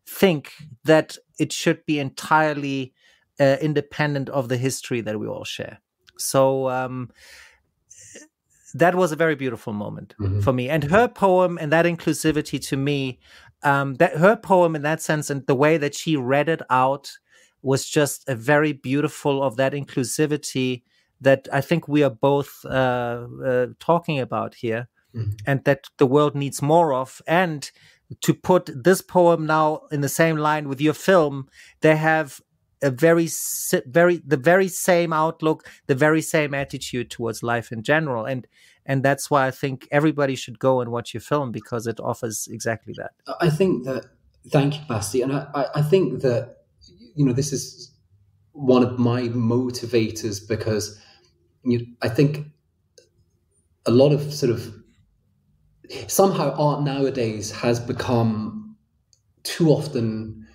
think that it should be entirely independent of the history that we all share. So that was a very beautiful moment for me. And her poem and that inclusivity to me, that her poem in that sense and the way that she read it out was just a very beautiful of that inclusivity that I think we are both talking about here, and that the world needs more of. And to put this poem now in the same line with your film, they have a the very same outlook, the very same attitude towards life in general. And that's why I think everybody should go and watch your film, because it offers exactly that. I think that, thank you, Basti. And I think that, this is one of my motivators, because I think a lot of somehow art nowadays has become too often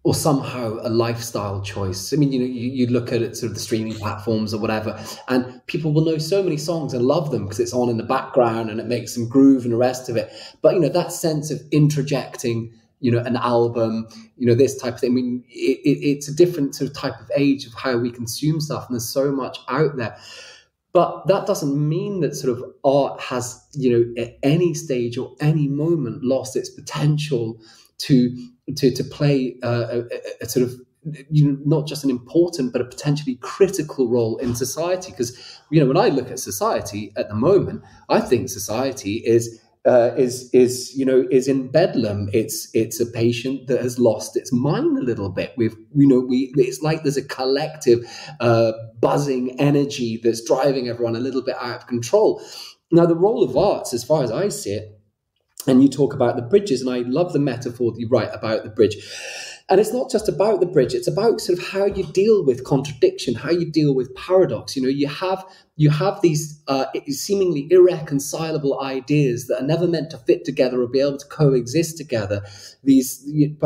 or somehow a lifestyle choice. I mean, you look at it, sort of the streaming platforms or whatever, and people will know so many songs and love them because it's on in the background and it makes them groove and the rest of it. But, that sense of interjecting, an album, this type of thing. I mean, it's a different sort of type of age of how we consume stuff, and there's so much out there. But that doesn't mean that sort of art has, at any stage or any moment lost its potential to play a sort of, not just an important but a potentially critical role in society. Because when I look at society at the moment, I think society is in bedlam. It's a patient that has lost its mind a little bit. It's like there's a collective buzzing energy that's driving everyone a little bit out of control. Now, the role of arts, as far as I see it, and you talk about the bridges, and I love the metaphor that you write about the bridge. And it's not just about the bridge, it's about sort of how you deal with contradiction, how you deal with paradox. You have these seemingly irreconcilable ideas that are never meant to fit together or be able to coexist together. This is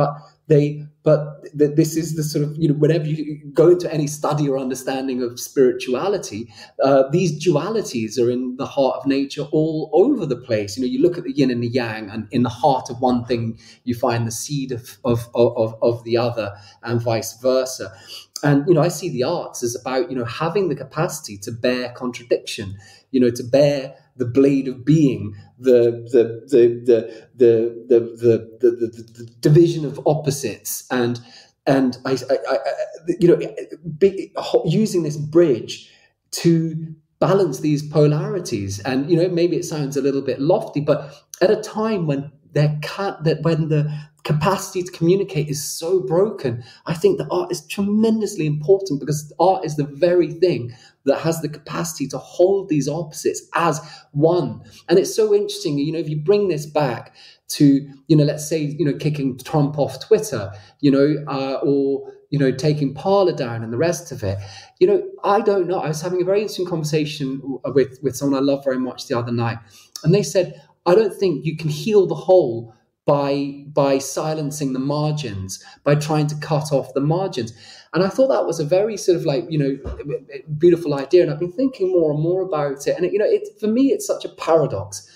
the sort of, whenever you go into any study or understanding of spirituality, these dualities are in the heart of nature all over the place. You look at the yin and the yang, and in the heart of one thing, you find the seed of the other, and vice versa. And, I see the arts as about, having the capacity to bear contradiction, to bear the blade of being, the division of opposites, and I using this bridge to balance these polarities. And maybe it sounds a little bit lofty, but at a time when when the capacity to communicate is so broken, I think that art is tremendously important, because art is the very thing that has the capacity to hold these opposites as one. And it's so interesting, if you bring this back to, let's say, kicking Trump off Twitter, or, taking Parler down and the rest of it, I don't know. I was having a very interesting conversation with someone I love very much the other night. And they said, I don't think you can heal the whole by silencing the margins, by trying to cut off the margins. And I thought that was a very sort of beautiful idea. And I've been thinking more and more about it. And, for me, it's such a paradox,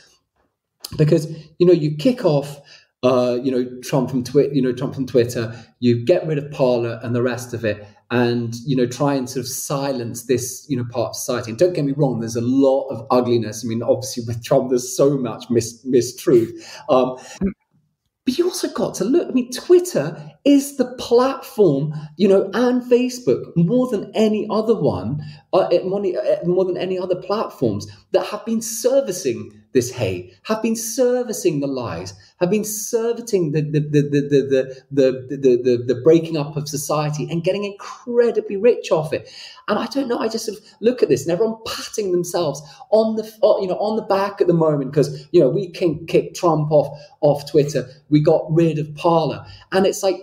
because, you kick off, Trump from Twitter, you get rid of Parler and the rest of it, and, try and sort of silence this, part of society. And don't get me wrong, there's a lot of ugliness. I mean, obviously with Trump, there's so much mistruth. But you also got to look. I mean, Twitter is the platform, and Facebook more than any other one, more than any other platforms that have been servicing this hate, have been servicing the lies, have been servicing the breaking up of society and getting incredibly rich off it. And I don't know. I just sort of look at this, and everyone patting themselves on the back at the moment because we can kick Trump off Twitter. We got rid of Parler, and it's like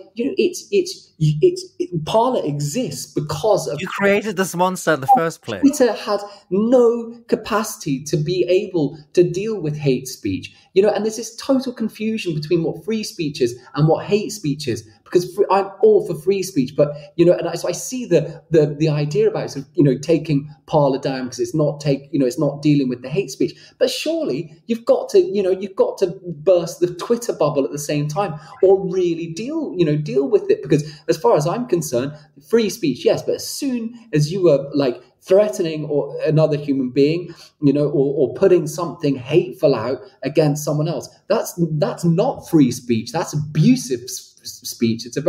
Parler exists because of you created this monster in the first place. Twitter had no capacity to be able to deal with hate speech, and there's this total confusion between what free speech is and what hate speech is. Because I'm all for free speech, but so I see the idea about sort of, taking Parler down because it's not dealing with the hate speech. But surely you've got to burst the Twitter bubble at the same time, or really deal with it. Because as far as I'm concerned, free speech, yes, but as soon as you were like threatening or another human being, or putting something hateful out against someone else, that's not free speech. That's abusive speech. It's a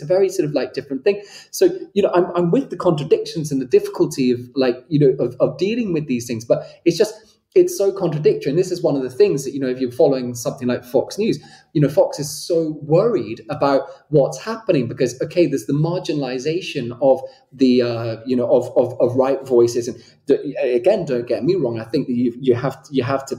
very sort of like different thing. So I'm with the contradictions and the difficulty of of dealing with these things, but it's so contradictory. And this is one of the things that, if you're following something like Fox News, Fox is so worried about what's happening because, okay, there's the marginalization of the, of right voices. And again, don't get me wrong. I think that you have to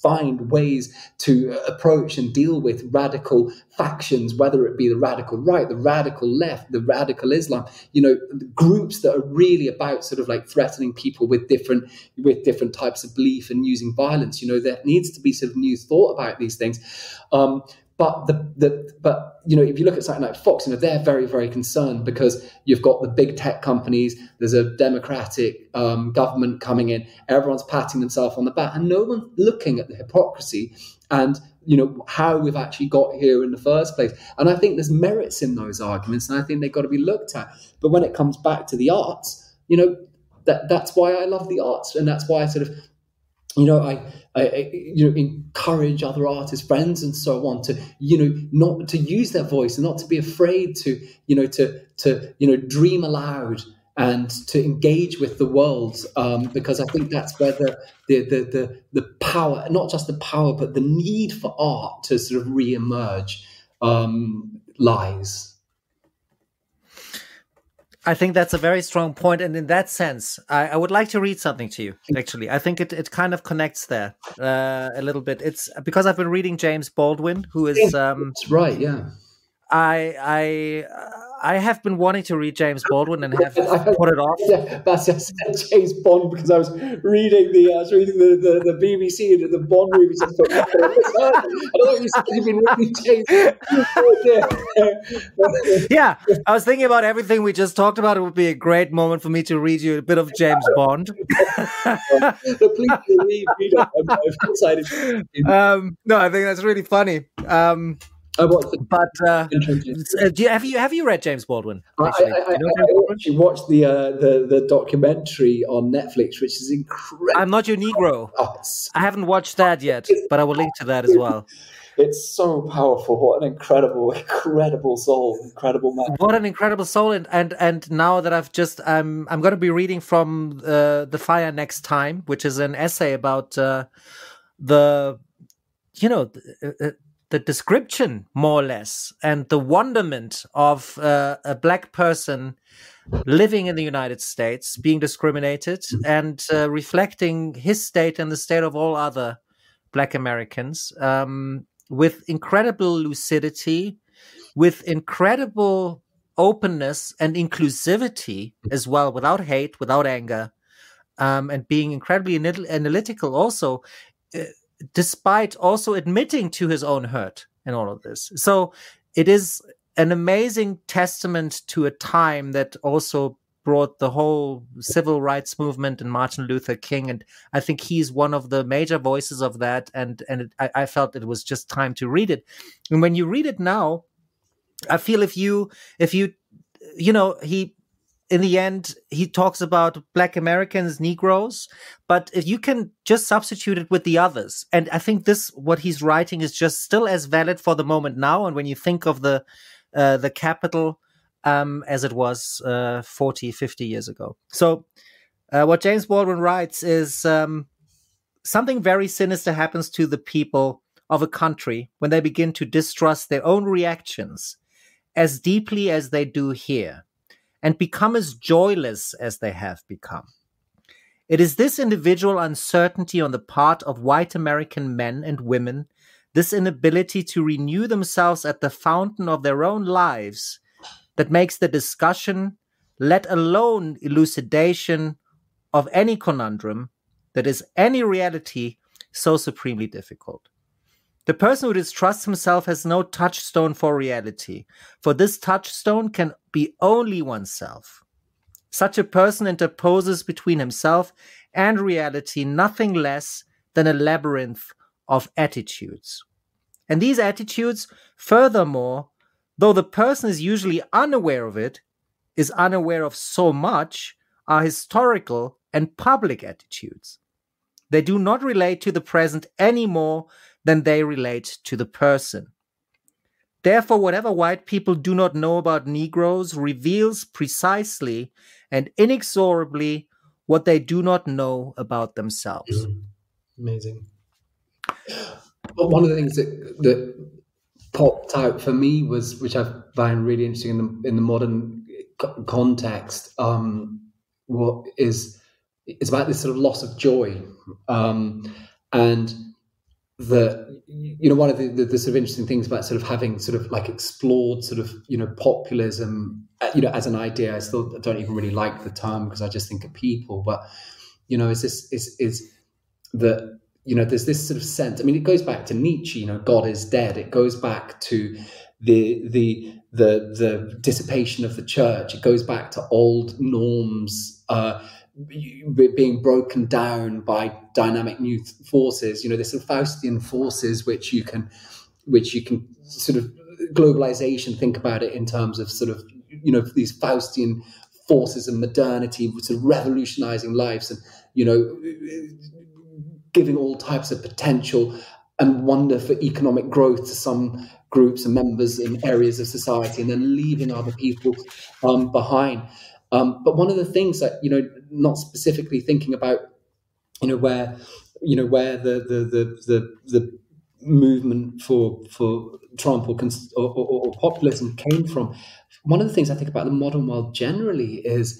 find ways to approach and deal with radical factions, whether it be the radical right, the radical left, the radical Islam, groups that are really about sort of like threatening people with different types of belief and using violence. There needs to be sort of new thought about these things. But if you look at something like Fox, they're very, very concerned because you've got the big tech companies. There's a democratic government coming in. Everyone's patting themselves on the back, and no one's looking at the hypocrisy and how we've actually got here in the first place. And I think there's merits in those arguments, and I think they've got to be looked at. But when it comes back to the arts, that's why I love the arts, and that's why I sort of. I encourage other artists, friends, and so on to not to use their voice and not to be afraid to dream aloud and to engage with the world, because I think that's where the power, not just the power, but the need for art to sort of re-emerge lies. I think that's a very strong point. And in that sense, I would like to read something to you, actually. I think it kind of connects there a little bit. It's because I've been reading James Baldwin, who is... That's right, yeah. I have been wanting to read James Baldwin and have put it off. I said James Bond because I was reading the BBC and the Bond movies. I don't you said you've been reading James. Yeah, I was thinking about everything we just talked about. It would be a great moment for me to read you a bit of James Bond. Please read it. I'm excited. No, I think that's really funny. Have you read James Baldwin? I actually watched the documentary on Netflix, which is incredible. I'm Not Your Negro. I haven't watched that yet, but I will link to that as well. It's so powerful. What an incredible soul, incredible man. What an incredible soul! And now that I'm going to be reading from The Fire Next Time, which is an essay about the description, more or less, and the wonderment of a Black person living in the United States, being discriminated, and reflecting his state and the state of all other Black Americans, with incredible lucidity, with incredible openness and inclusivity as well, without hate, without anger, and being incredibly analytical also, despite also admitting to his own hurt in all of this. So it is an amazing testament to a time that also brought the whole civil rights movement and Martin Luther King. And I think he's one of the major voices of that. I felt it was just time to read it. And when you read it now, I feel in the end, he talks about Black Americans, Negroes, but if you can just substitute it with the others. And I think what he's writing is just still as valid for the moment now. And when you think of the capital as it was 40, 50 years ago. So what James Baldwin writes is something very sinister happens to the people of a country when they begin to distrust their own reactions as deeply as they do here, and become as joyless as they have become. It is this individual uncertainty on the part of white American men and women, this inability to renew themselves at the fountain of their own lives, that makes the discussion, let alone elucidation, of any conundrum, that is any reality, so supremely difficult. The person who distrusts himself has no touchstone for reality, for this touchstone can be only oneself. Such a person interposes between himself and reality nothing less than a labyrinth of attitudes. And these attitudes, furthermore, though the person is usually unaware of it, is unaware of so much, are historical and public attitudes. They do not relate to the present any more than they relate to the person. Therefore, whatever white people do not know about Negroes reveals precisely and inexorably what they do not know about themselves. Amazing. But one of the things that popped out for me was, which I find really interesting in the modern context, what is it's about this sort of loss of joy, and one of the sort of interesting things about sort of having sort of like explored sort of populism as an idea. I still don't even really like the term because I just think of people, but there's this sort of sense. I mean, it goes back to Nietzsche. God is dead. It goes back to the dissipation of the church. It goes back to old norms being broken down by dynamic new forces. There's sort of Faustian forces which you can sort of globalization, think about it in terms of sort of these Faustian forces of modernity, sort of revolutionizing lives and giving all types of potential and wonder for economic growth to some groups and members in areas of society, and then leaving other people behind. But one of the things that not specifically thinking about, where the movement for Trump or populism came from. One of the things I think about the modern world generally is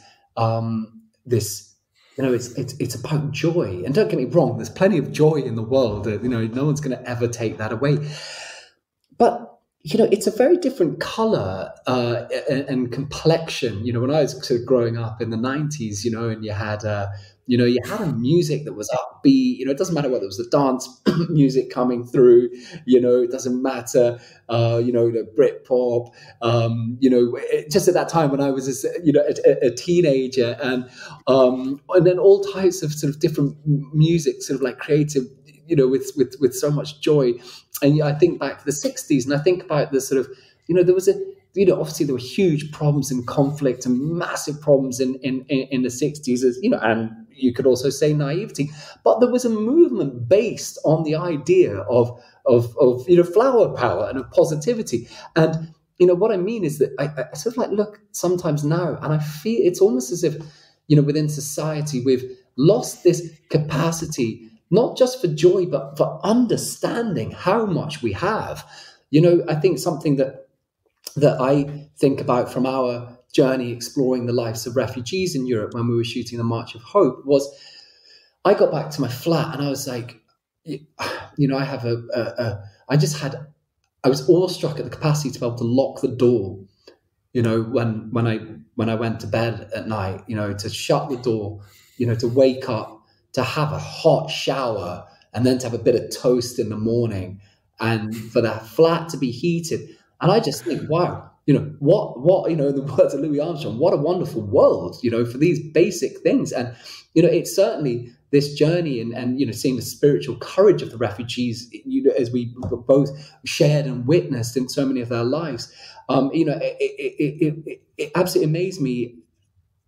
this. It's about joy, and don't get me wrong. There's plenty of joy in the world. No one's going to ever take that away. But it's a very different color and complexion. When I was sort of growing up in the 90s, and you had a music that was upbeat. It doesn't matter whether it was the dance music coming through. It doesn't matter. Britpop. Just at that time when I was a teenager, and then all types of sort of different music, sort of like creative. With so much joy. And I think back to the 60s, and I think about the sort of, there was obviously there were huge problems and conflict and massive problems in the 60s, as and you could also say naivety. But there was a movement based on the idea of flower power and of positivity. And what I mean is that I sort of like look sometimes now, and I feel it's almost as if within society we've lost this capacity, not just for joy, but for understanding how much we have. I think something that I think about from our journey exploring the lives of refugees in Europe when we were shooting the March of Hope was, I got back to my flat and I was like, I have I was awestruck at the capacity to be able to lock the door, when I went to bed at night, to shut the door, to wake up, to have a hot shower, and then to have a bit of toast in the morning, and for that flat to be heated. And I just think, wow, what in the words of Louis Armstrong, what a wonderful world, for these basic things. And, it's certainly this journey and seeing the spiritual courage of the refugees, as we both shared and witnessed in so many of their lives. It absolutely amazed me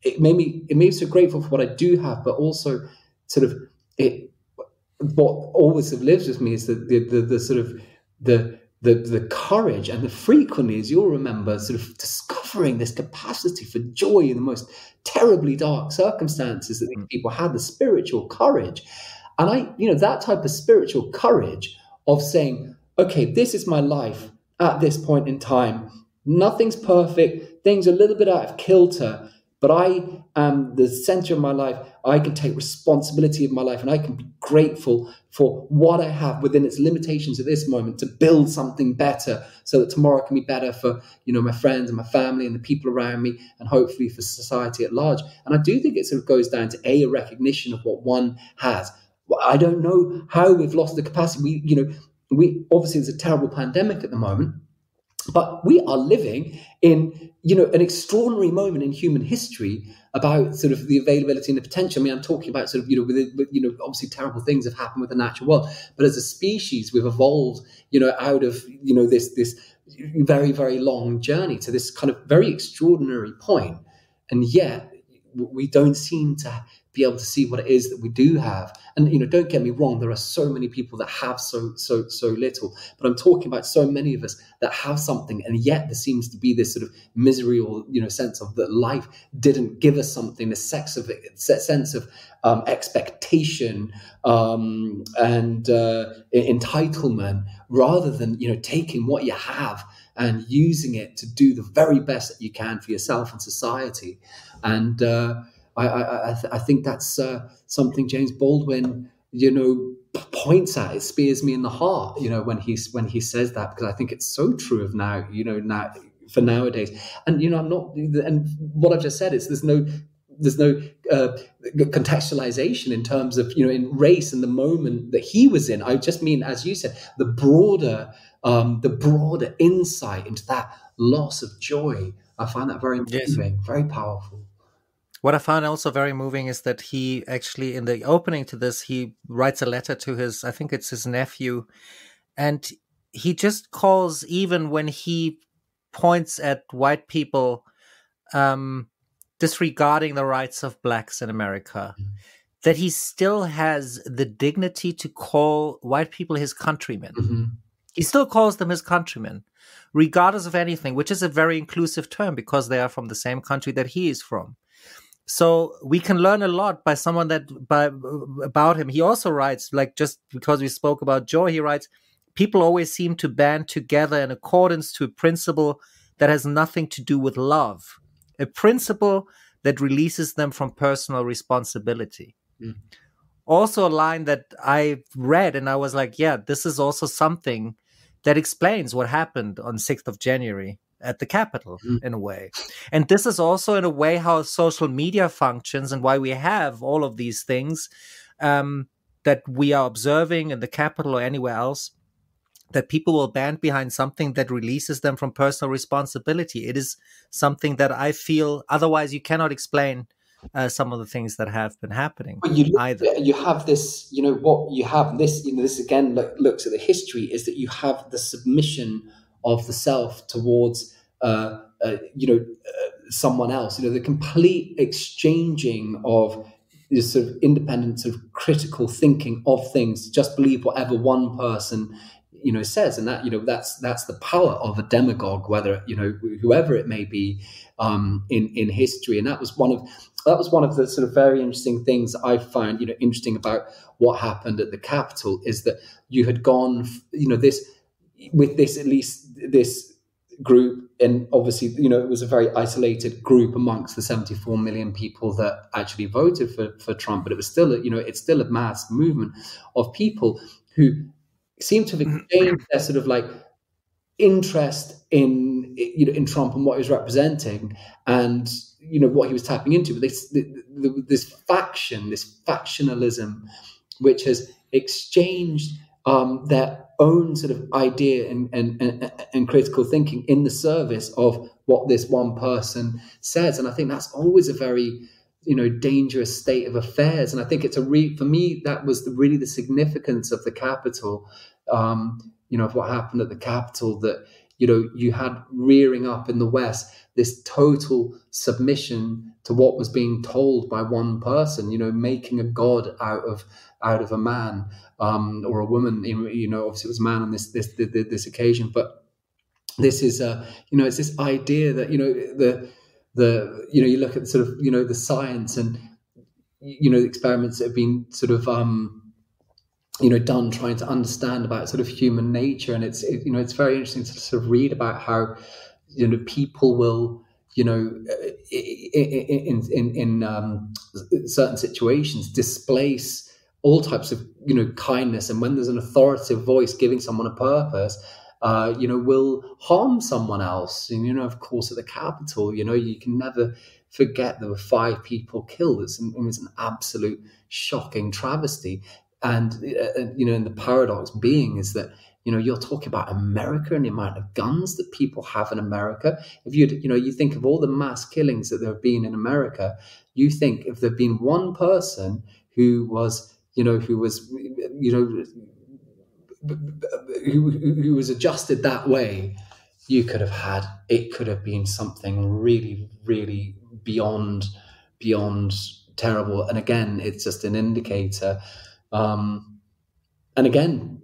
it made me so grateful for what I do have, but also sort of what always sort of lives with me is the sort of the courage and the frequently, as you'll remember, sort of discovering this capacity for joy in the most terribly dark circumstances that these people had, the spiritual courage. And that type of spiritual courage of saying, okay, this is my life at this point in time. Nothing's perfect. Things are a little bit out of kilter, but I am the center of my life. I can take responsibility of my life, and I can be grateful for what I have within its limitations at this moment to build something better so that tomorrow can be better for, my friends and my family and the people around me, and hopefully for society at large. And I do think it sort of goes down to a recognition of what one has. I don't know how we've lost the capacity. We obviously, there's a terrible pandemic at the moment, but we are living in, an extraordinary moment in human history about sort of the availability and the potential. I mean, I'm talking about sort of, obviously terrible things have happened with the natural world, but as a species, we've evolved, out of, this very, very long journey to this kind of very extraordinary point. And yet we don't seem to be able to see what it is that we do have. And, don't get me wrong, there are so many people that have so little, but I'm talking about so many of us that have something, and yet there seems to be this sort of misery or, sense of that life didn't give us something, the sense of expectation and entitlement, rather than, taking what you have and using it to do the very best that you can for yourself and society. And I think that's something James Baldwin, points at. It spears me in the heart, when he says that, because I think it's so true of now, now for nowadays. And I'm not. And what I've just said is there's no contextualization in terms of in race and the moment that he was in. I just mean, as you said, the broader insight into that loss of joy. I find that very moving, very powerful. What I found also very moving is that he actually, in the opening to this, he writes a letter to I think it's his nephew, and he just calls, even when he points at white people disregarding the rights of blacks in America, that he still has the dignity to call white people his countrymen. Mm-hmm. He still calls them his countrymen, regardless of anything, which is a very inclusive term because they are from the same country that he is from. So we can learn a lot by someone about him. He also writes, like, just because we spoke about joy, he writes, people always seem to band together in accordance to a principle that has nothing to do with love, a principle that releases them from personal responsibility. Mm. Also a line that I read and I was like, yeah, this is also something that explains what happened on 6th of January at the Capitol in a way. And this is also in a way how social media functions and why we have all of these things that we are observing in the Capitol or anywhere else, that people will band behind something that releases them from personal responsibility. It is something that I feel, otherwise you cannot explain some of the things that have been happening either. You have this, what you have, this, this again looks at the history, is that you have the submission of the self towards, someone else, the complete exchanging of this sort of independent, sort of critical thinking of things, to just believe whatever one person, says. And that, that's the power of a demagogue, whether, whoever it may be, in history. And that was one of the sort of very interesting things I found, interesting about what happened at the Capitol, is that you had gone, this group, and obviously, it was a very isolated group amongst the 74 million people that actually voted for Trump, but it was still, it's still a mass movement of people who seem to have exchanged their sort of like interest in Trump and what he was representing and, what he was tapping into. But this factionalism, which has exchanged their own sort of idea and critical thinking in the service of what this one person says. And I think that's always a very, dangerous state of affairs. And I think it's for me, that was really the significance of the Capitol, of what happened at the Capitol, that, you had rearing up in the West this total submission to what was being told by one person, making a god out of a man, or a woman. Obviously it was a man on this occasion, but this is it's this idea that you look at sort of the science and the experiments that have been sort of done trying to understand about sort of human nature, and it's very interesting to sort of read about how people will in certain situations displace all types of kindness, and when there's an authoritative voice giving someone a purpose, will harm someone else. And of course at the Capitol, you can never forget there were 5 people killed. It was an absolute shocking travesty. And and the paradox being is that you're talking about America and the amount of guns that people have in America. If you think of all the mass killings that there have been in America, you think if there'd been one person who was adjusted that way, it could have been something really, really beyond terrible. And again, it's just an indicator. And again,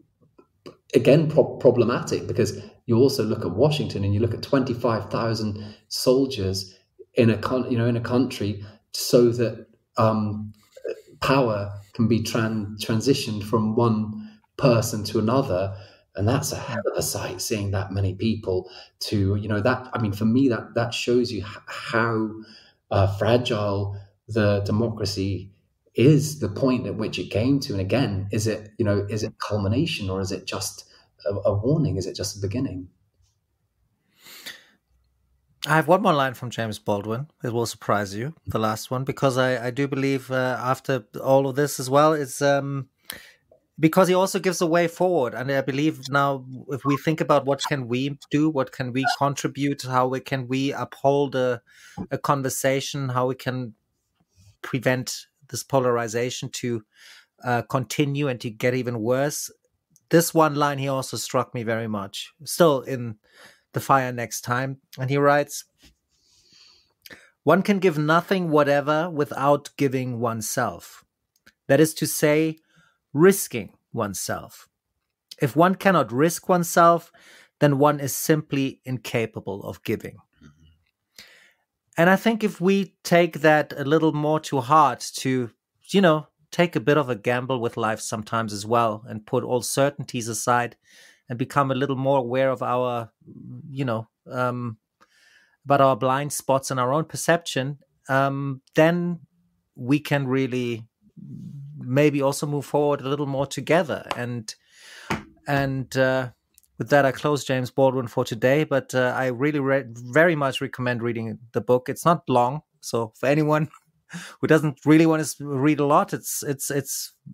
problematic, because you also look at Washington and you look at 25,000 soldiers in a country, so that power can be transitioned from one person to another. And that's a hell of a sight, seeing that many people to, that, I mean, for me, that shows you how fragile the democracy is, the point at which it came to. And again, is it culmination, or is it just a warning? Is it just a beginning? I have one more line from James Baldwin. It will surprise you, the last one, because I do believe after all of this as well, it's because he also gives a way forward. And I believe now, if we think about what can we do, what can we contribute, how can we uphold a conversation, how we can prevent this polarization to continue and to get even worse. This one line here also struck me very much, still in The Fire Next Time. And he writes, "One can give nothing whatever without giving oneself. That is to say, risking oneself. If one cannot risk oneself, then one is simply incapable of giving." And I think if we take that a little more to heart, to, take a bit of a gamble with life sometimes as well, and put all certainties aside and become a little more aware of our, about our blind spots and our own perception, then we can really maybe also move forward a little more together. And with that, I close James Baldwin for today, but I really very much recommend reading the book. It's not long, so for anyone who doesn't really want to read a lot, it's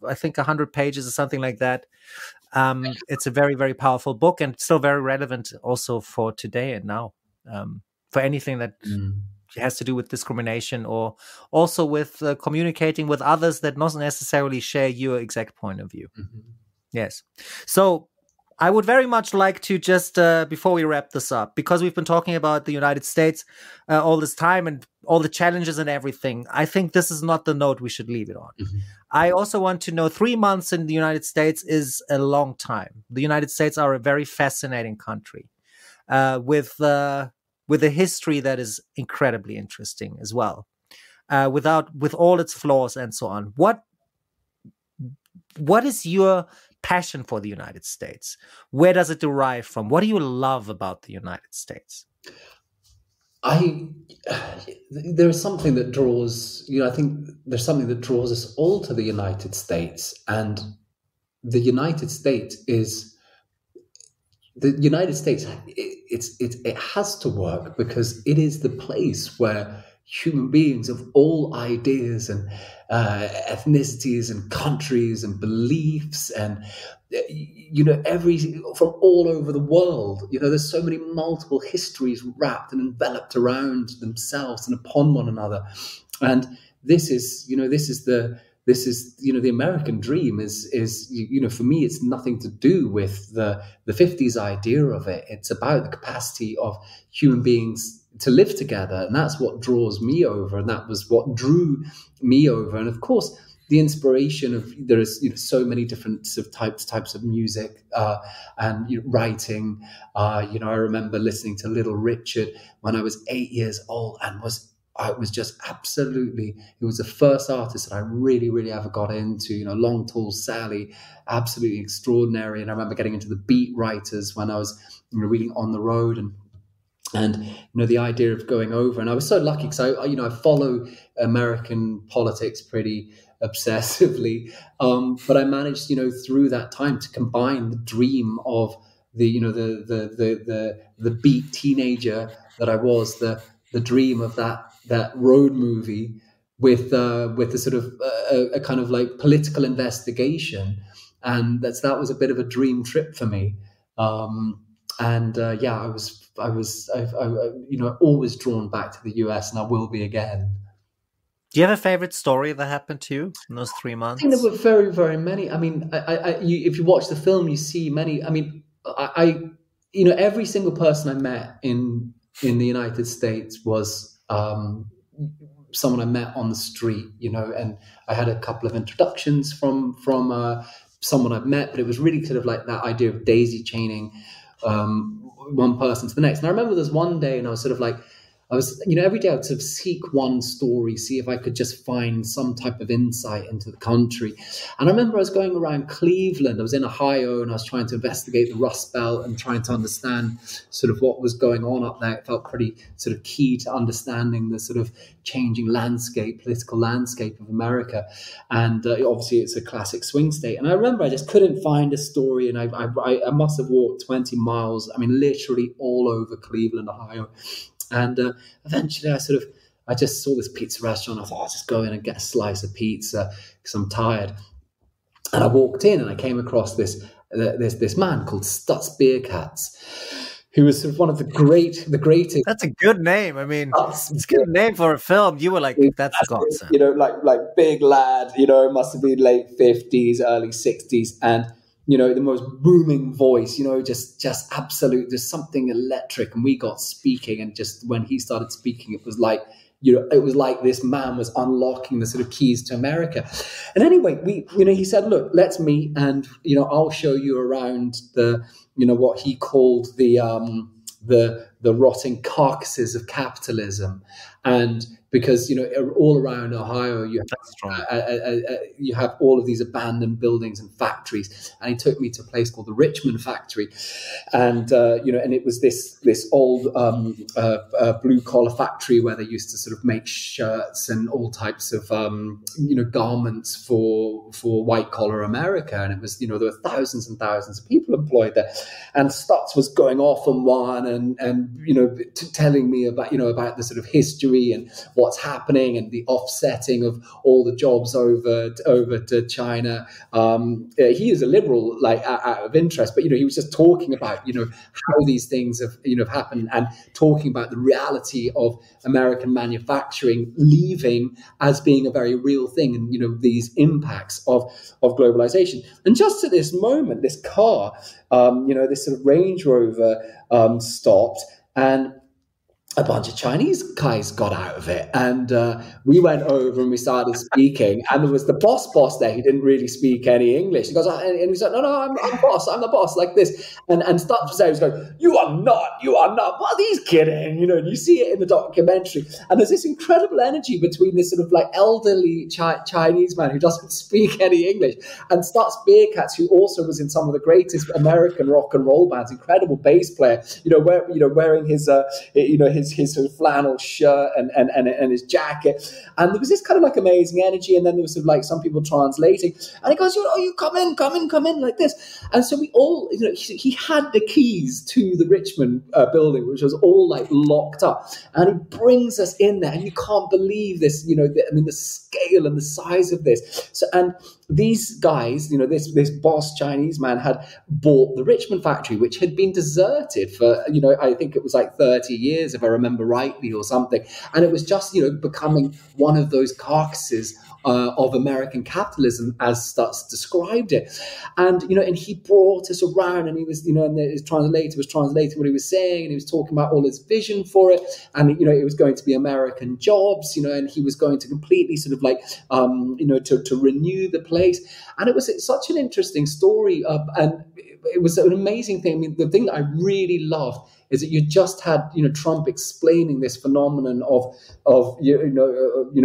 I think 100 pages or something like that. It's a very, very powerful book, and still very relevant also for today and now, for anything that has to do with discrimination, or also with communicating with others that not necessarily share your exact point of view. Mm-hmm. Yes. So I would very much like to just, before we wrap this up, because we've been talking about the United States all this time and all the challenges and everything, I think this is not the note we should leave it on. Mm-hmm. I also want to know, 3 months in the United States is a long time. The United States are a very fascinating country with a history that is incredibly interesting as well, with all its flaws and so on. What is your passion for the United States? Where does it derive from? What do you love about the United States? There is something that draws, I think there's something that draws us all to the United States. And the United States, it has to work, because it is the place where human beings of all ideas and ethnicities and countries and beliefs and from all over the world, there's so many multiple histories wrapped and enveloped around themselves and upon one another. And this is this is, the American dream is, for me, it's nothing to do with the 50s idea of it. It's about the capacity of human beings to live together. And that's what draws me over. And that was what drew me over. And of course, the inspiration of, there is so many different sort of types of music and writing. I remember listening to Little Richard when I was 8 years old, and I was just absolutely, it was the first artist that I really, really ever got into, Long Tall Sally, absolutely extraordinary. And I remember getting into the beat writers when I was reading On the Road, and the idea of going over. And I was so lucky because I follow American politics pretty obsessively, but I managed, through that time to combine the dream of the beat teenager that I was, the dream of that road movie with a sort of a kind of like political investigation, and that was a bit of a dream trip for me. I've always drawn back to the US, and I will be again. Do you have a favorite story that happened to you in those 3 months? I think there were very, very many. I mean, if you watch the film, you see many. I mean, every single person I met in the United States was someone I met on the street, and I had a couple of introductions from someone I've met, but it was really sort of like that idea of daisy chaining one person to the next. And I remember there was one day, and I was sort of like, every day I would sort of seek one story, see if I could just find some type of insight into the country. And I remember I was going around Cleveland. I was in Ohio, and I was trying to investigate the Rust Belt and trying to understand sort of what was going on up there. It felt pretty sort of key to understanding the sort of changing political landscape of America. And obviously it's a classic swing state. And I remember I just couldn't find a story, and I must have walked 20 miles, literally all over Cleveland, Ohio. And eventually I just saw this pizza restaurant. I thought, I'll just go in and get a slice of pizza because I'm tired. And I walked in, and I came across this man called Stutz Beerkatz, who was sort of one of the greatest. That's a good name. It's a good name for a film. You were like, that's Godson. Like big lad, must have been late 50s, early 60s. And the most booming voice, just absolute, there's something electric. And we got speaking, and just when he started speaking, it was like, it was like this man was unlocking the sort of keys to America. And anyway, he said, look, let's meet, and, I'll show you around what he called the rotting carcasses of capitalism. And because, all around Ohio, you have all of these abandoned buildings and factories. And he took me to a place called the Richmond factory. And, and it was this old blue collar factory where they used to sort of make shirts and all types of, garments for white collar America. And it was, there were thousands and thousands of people employed there. And Stutz was going off on one and telling me about, about the sort of history and what's happening and the offsetting of all the jobs over to China. He is a liberal, like out of interest, but he was just talking about how these things have happened, and talking about the reality of American manufacturing leaving as being a very real thing, and these impacts of globalization. And just at this moment, this car, this sort of Range Rover stopped, and a bunch of Chinese guys got out of it, and we went over and we started speaking. And there was the boss there. He didn't really speak any English. He goes, and he said, "No, I'm boss. I'm the boss." Like this, and Stutz was there. He was going, "You are not. What are these kidding?" And you see it in the documentary. And there's this incredible energy between this sort of like elderly Chinese man who doesn't speak any English, and Stutz Beerkatz, who also was in some of the greatest American rock and roll bands, incredible bass player. Wearing his his sort of flannel shirt and his jacket, and there was this kind of like amazing energy. And then there was sort of like some people translating, and he goes, "You come in," like this. And so we all, he had the keys to the Richmond building, which was all like locked up, and he brings us in there, and you can't believe this, the scale and the size of this. So, and these guys, this boss Chinese man had bought the Richmond factory, which had been deserted for, I think it was like 30 years, if I remember rightly, or something. And it was just, becoming one of those carcasses of American capitalism, as Stutz described it. And, and he brought us around, and he was, and his translator was translating what he was saying, and he was talking about all his vision for it. And, it was going to be American jobs, and he was going to completely sort of like, to renew the place. And it was such an interesting story. And it was an amazing thing. I mean, the thing that I really loved is that you just had, Trump explaining this phenomenon of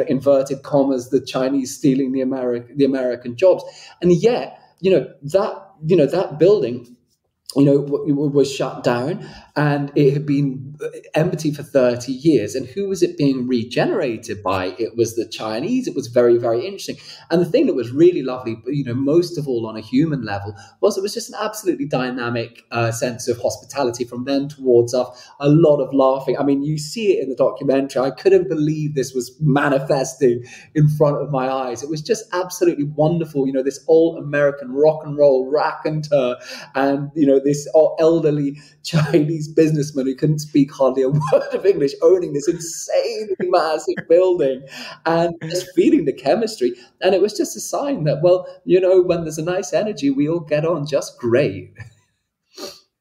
inverted commas, the Chinese stealing the American jobs, and yet, that building, was shut down, and it had been empty for 30 years. And who was it being regenerated by? It was the Chinese. It was very, very interesting. And the thing that was really lovely, most of all on a human level, was it was just an absolutely dynamic sense of hospitality from them towards us. A lot of laughing. I mean, you see it in the documentary. I couldn't believe this was manifesting in front of my eyes. It was just absolutely wonderful. This old American rock and roll raconteur, and, this elderly Chinese businessman who couldn't speak hardly a word of English, owning this insanely massive building, and just feeling the chemistry. And it was just a sign that, well, when there's a nice energy, we all get on just great.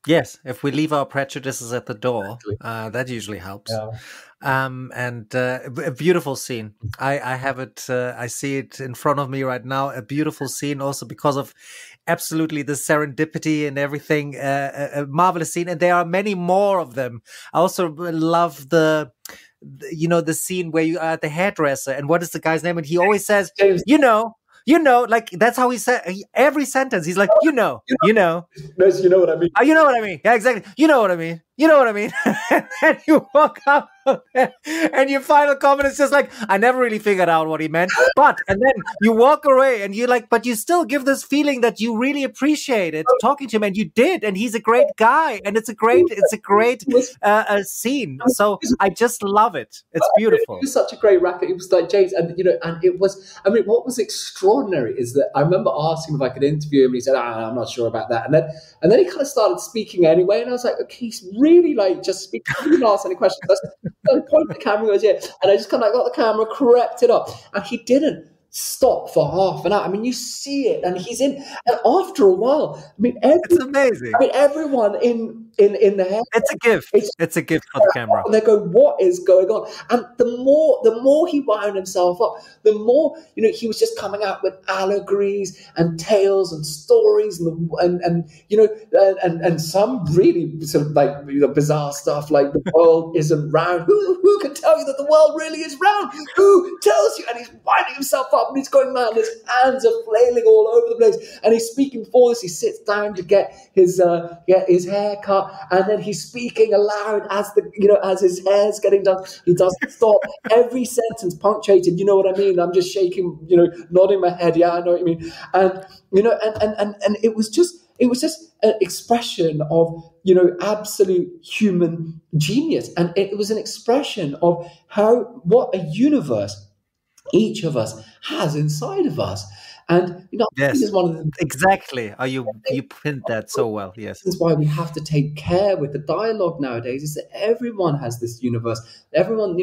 Yes, if we leave our prejudices at the door, that usually helps. Yeah. And a beautiful scene. I have it. I see it in front of me right now. A beautiful scene, also because of absolutely the serendipity and everything. A marvelous scene, and there are many more of them. I also love the scene where you are at the hairdresser, and what is the guy's name? And he always says, James. Like that's how he said every sentence. He's like, No, you know what I mean. You know what I mean. Yeah, exactly. You know what I mean. You know what I mean. And then you walk out of there, and your final comment is just like, I never really figured out what he meant. And then you walk away, and you're like, but you still give this feeling that you really appreciated talking to him, and you did, and he's a great guy, and it's a great scene. So I just love it. It's beautiful. It was such a great racket. It was like James, and and it was. I mean, what was extraordinary is that I remember asking him if I could interview him, and he said, I'm not sure about that. And then he kind of started speaking anyway, and I was like, okay, he's really like just speaking. He didn't ask any questions. I pointed the camera, goes, yeah, and I just kind of got the camera, crept it up, and he didn't stop for half an hour. I mean, you see it, and he's in, and after a while, I mean, it's amazing. I mean, everyone in the hair, it's a gift. It's a gift for the camera. And they go, what is going on? And the more he wound himself up, the more he was just coming out with allegories and tales and stories, and some really sort of like bizarre stuff like the world isn't round. Who can tell you that the world really is round? Who tells you? And he's winding himself up, and he's going mad. His hands are flailing all over the place, and he's speaking for this. He sits down to get his hair cut. And then he's speaking aloud as his hair's getting done. He doesn't stop. Every sentence punctuated. You know what I mean? I'm just shaking, nodding my head. Yeah, I know what you mean. And and it was just an expression of absolute human genius, and it was an expression of what a universe each of us has inside of us. And yes, this is one of the exactly. You pinned that so well. Yes, this is why we have to take care with the dialogue nowadays. Is that everyone has this universe. Everyone, and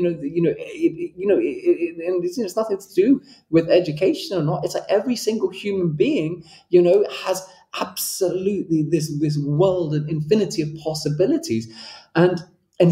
it's nothing to do with education or not. It's like every single human being, has absolutely this world and infinity of possibilities, and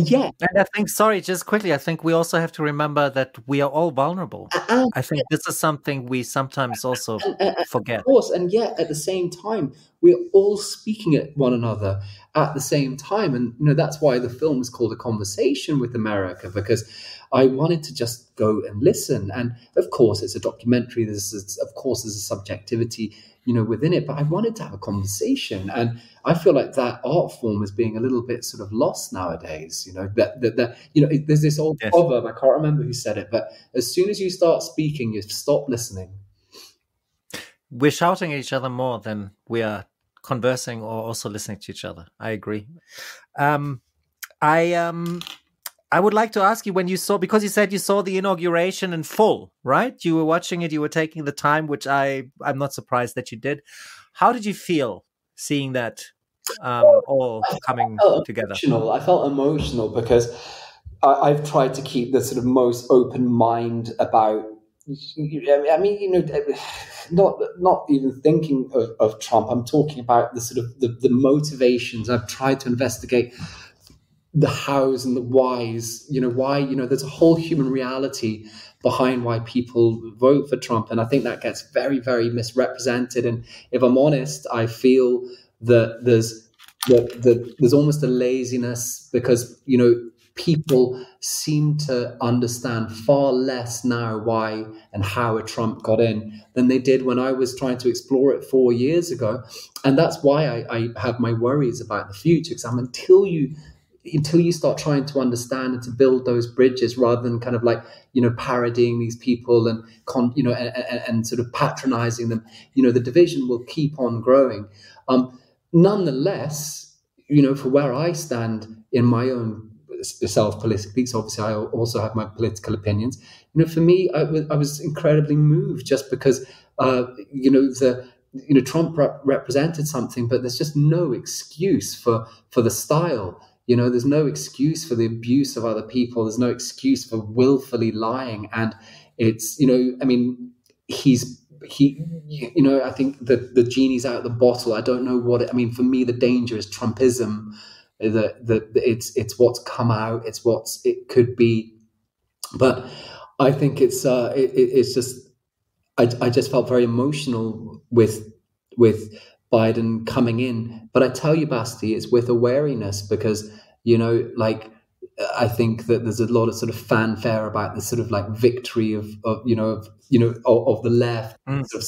yet, and I think, sorry, just quickly, I think we also have to remember that we are all vulnerable. I think this is something we sometimes also forget. Of course, and yet at the same time, we're all speaking at one another at the same time. And, that's why the film is called A Conversation with America, because I wanted to just go and listen. And of course, it's a documentary. There's a subjectivity, within it. But I wanted to have a conversation. And I feel like that art form is being a little bit sort of lost nowadays. There's this old proverb, I can't remember who said it, but as soon as you start speaking, you stop listening. We're shouting at each other more than we are conversing or also listening to each other. I agree. I would like to ask you, when you saw, because you said you saw the inauguration in full, right? You were watching it, you were taking the time, which I'm not surprised that you did. How did you feel seeing that all coming together? I felt emotional because, I've tried to keep the sort of most open mind about. I mean, not even thinking of Trump. I'm talking about the sort of the motivations. I've tried to investigate the hows and the whys. Why? There's a whole human reality behind why people vote for Trump, and I think that gets very, very misrepresented. And if I'm honest, I feel that there's almost a laziness because people seem to understand far less now why and how a Trump got in than they did when I was trying to explore it 4 years ago. And that's why I have my worries about the future, because until you start trying to understand and to build those bridges rather than kind of like, parodying these people and and sort of patronizing them, the division will keep on growing. Nonetheless, for where I stand in my own self politically, so obviously I also have my political opinions. For me, I was incredibly moved just because Trump represented something, but there's just no excuse for the style. There's no excuse for the abuse of other people. There's no excuse for willfully lying, and it's I think that the genie's out of the bottle. I don't know what for me, the danger is Trumpism. It's what's come out. It's what it could be. But I think it's just I just felt very emotional with Biden coming in. But I tell you, Basti, it's with a wariness because I think that there's a lot of sort of fanfare about this sort of like victory of the left, sort of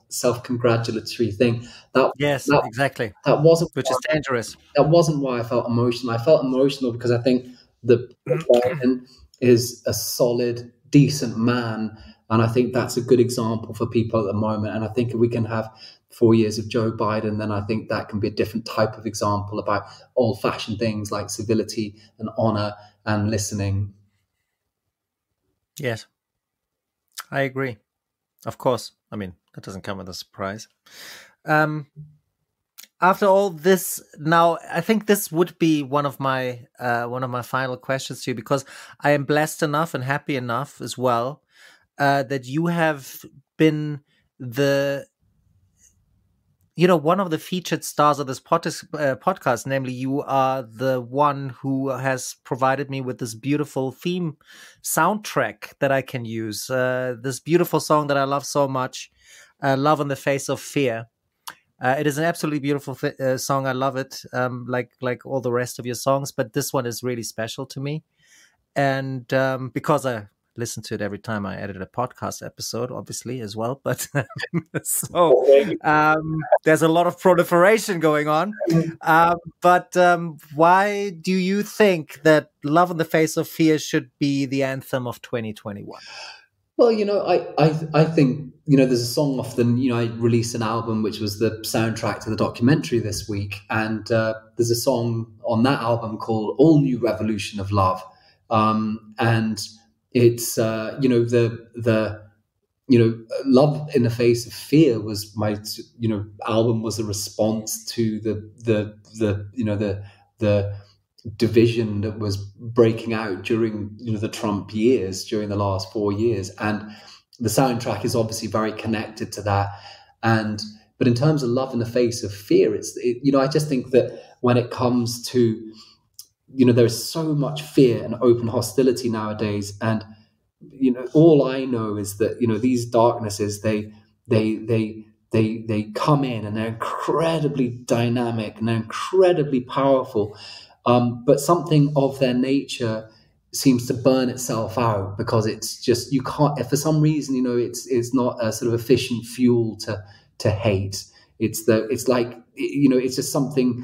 self-congratulatory thing. Exactly. That wasn't, which is dangerous. That wasn't why I felt emotional. I felt emotional because I think that Biden is a solid, decent man, and I think that's a good example for people at the moment. And I think if we can have 4 years of Joe Biden, then I think that can be a different type of example about old-fashioned things like civility and honor and listening. Yes, I agree. Of course. That doesn't come as a surprise. After all this, now I think this would be one of my final questions to you, because I am blessed enough and happy enough as well that you have been one of the featured stars of this podcast. Namely, you are the one who has provided me with this beautiful theme soundtrack that I can use. This beautiful song that I love so much, "Love in the Face of Fear." It is an absolutely beautiful song. I love it, like all the rest of your songs, but this one is really special to me, and because I listen to it every time I edit a podcast episode, obviously, as well. But there's a lot of proliferation going on. But why do you think that "Love in the Face of Fear" should be the anthem of 2021? Well, I think, there's a song off I released an album which was the soundtrack to the documentary this week. And there's a song on that album called "All New Revolution of Love." And it's, "Love in the Face of Fear" was my, album was a response to the division that was breaking out during the Trump years, during the last 4 years, and the soundtrack is obviously very connected to that. But in terms of "Love in the Face of Fear," I just think that when it comes to there's so much fear and open hostility nowadays, and all I know is that these darknesses they come in and they're incredibly dynamic and they're incredibly powerful. But something of their nature seems to burn itself out because it's just, you can't, if for some reason, it's not a sort of efficient fuel to hate. It's just something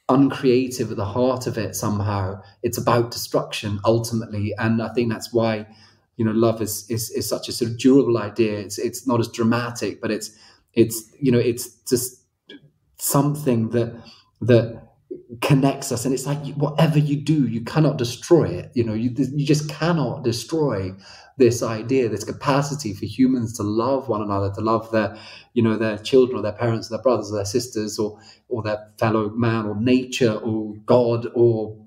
uncreative at the heart of it somehow. It's about destruction ultimately. And I think that's why, love is such a sort of durable idea. It's not as dramatic, but it's just something that connects us, and it's like whatever you do, you cannot destroy it. You just cannot destroy this idea, this capacity for humans to love one another, to love their children or their parents or their brothers or their sisters or their fellow man or nature or God or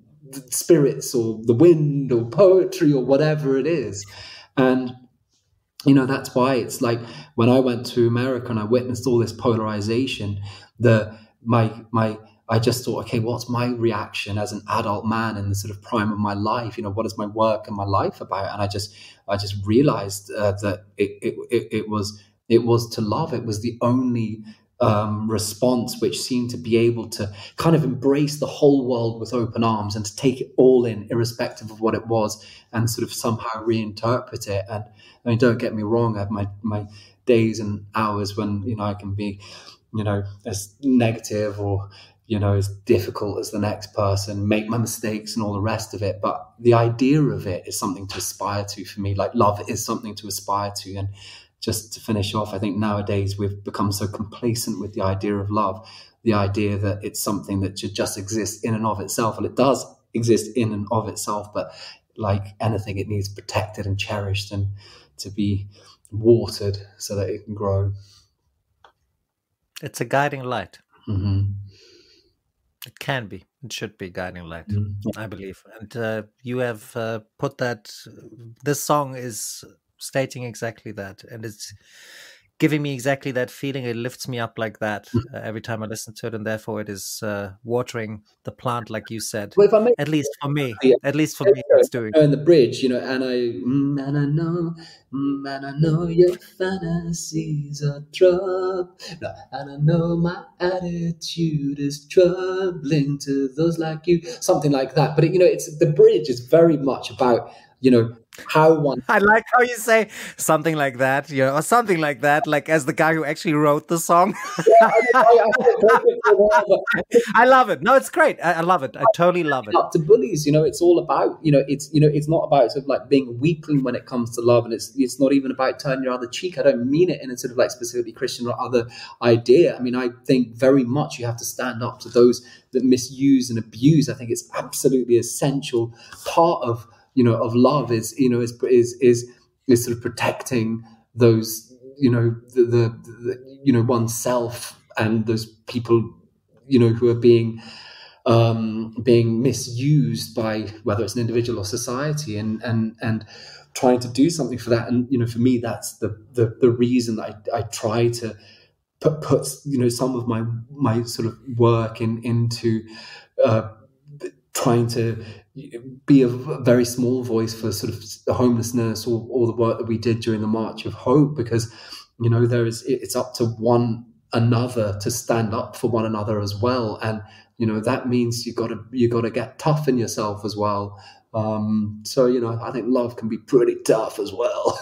spirits or the wind or poetry or whatever it is. And that's why it's like when I went to America and I witnessed all this polarization, I just thought, okay, what's my reaction as an adult man in the sort of prime of my life? What is my work and my life about? And I just realized that it was to love. It was the only response which seemed to be able to kind of embrace the whole world with open arms and to take it all in, irrespective of what it was, and sort of somehow reinterpret it. And I mean, don't get me wrong, I have my days and hours when I can be as negative or as difficult as the next person, make my mistakes and all the rest of it. But the idea of it is something to aspire to for me. Like, love is something to aspire to. And just to finish off, I think nowadays we've become so complacent with the idea of love, the idea that it's something that should just exist in and of itself. And it does exist in and of itself, but like anything, it needs protected and cherished and to be watered so that it can grow. It's a guiding light. Mm-hmm. It can be. It should be guiding light, I believe. And you have put that. This song is stating exactly that, and it's giving me exactly that feeling. It lifts me up like that every time I listen to it, and therefore it is watering the plant, like you said. Well, if I make, at least for me, it's doing. In the bridge, and I know your fantasies are trouble, and I know my attitude is troubling to those like you, something like that. But it's the bridge is very much about how one. I like how you say something like that, or something like that, like as the guy who actually wrote the song. Yeah, I love it. No, it's great. I love it. I totally love it. Up to bullies, it's all about, it's not about sort of like being a weakling when it comes to love, and it's not even about turning your other cheek. I don't mean it in a sort of like specifically Christian or other idea. I mean, I think very much you have to stand up to those that misuse and abuse. I think it's absolutely essential part of of love is sort of protecting those the oneself and those people who are being misused by whether it's an individual or society, and trying to do something for that. And for me, that's the reason that I try to put some of my sort of work into trying to be a very small voice for sort of the homelessness or the work that we did during the March of Hope, because it's up to one another to stand up for one another as well, and that means you got to get tough in yourself as well. So I think love can be pretty tough as well.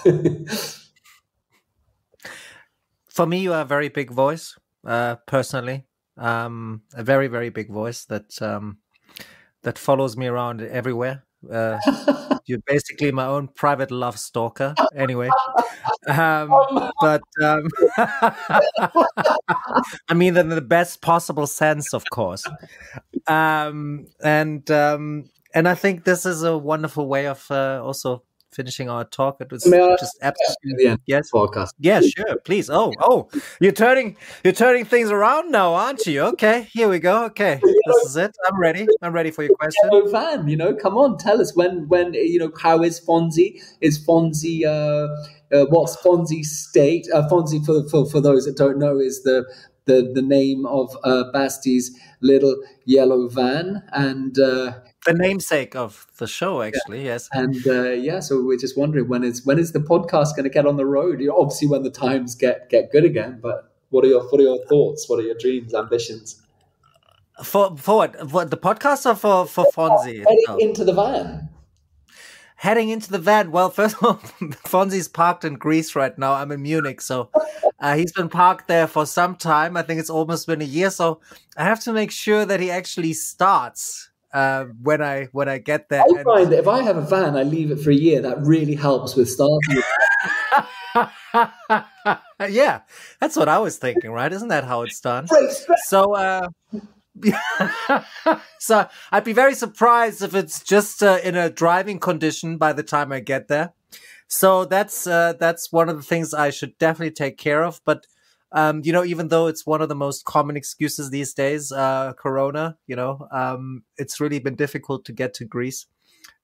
For me, you are a very big voice, personally, a very, very big voice that follows me around everywhere. You're basically my own private love stalker, anyway. But I mean that in the best possible sense, of course. And I think this is a wonderful way of also finishing our talk. It was just absolutely yes. Podcast. Yeah, sure, please. Oh, you're turning things around now, aren't you? Okay, here we go. Okay, this is it. I'm ready for your question. Yellow van, come on, tell us when how is Fonsi? Is Fonsi what's Fonsi's state? Fonsi, for those that don't know, is the name of Basti's little yellow van, and the namesake of the show, actually. Yes. And so we're just wondering when is the podcast going to get on the road? Obviously when the times get good again. But what are your thoughts? What are your dreams, ambitions? For what? For the podcast or for Fonsi? Heading into the van. Heading into the van. Well, first of all, Fonsi's parked in Greece right now. I'm in Munich, so he's been parked there for some time. I think it's almost been a year. So I have to make sure that he actually starts when I get there. I find that if I have a van, I leave it for a year. That really helps with starting. Yeah, that's what I was thinking, right? Isn't that how it's done? So, so I'd be very surprised if it's just in a driving condition by the time I get there. So that's one of the things I should definitely take care of. But Even though it's one of the most common excuses these days, Corona, it's really been difficult to get to Greece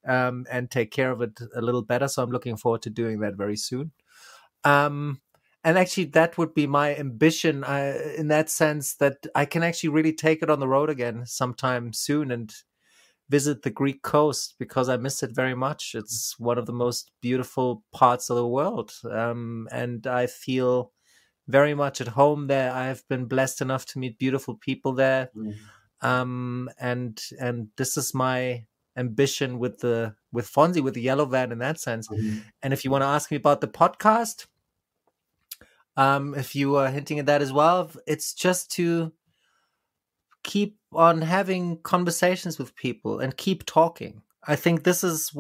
and take care of it a little better. So I'm looking forward to doing that very soon. And actually, that would be my ambition in that sense, that I can actually really take it on the road again sometime soon and visit the Greek coast, because I miss it very much. It's one of the most beautiful parts of the world. And I feel very much at home there. I have been blessed enough to meet beautiful people there. And this is my ambition with Fonsi, with the Yellow Van, in that sense. And if you want to ask me about the podcast, if you are hinting at that as well, it's just to keep on having conversations with people and keep talking. I think this is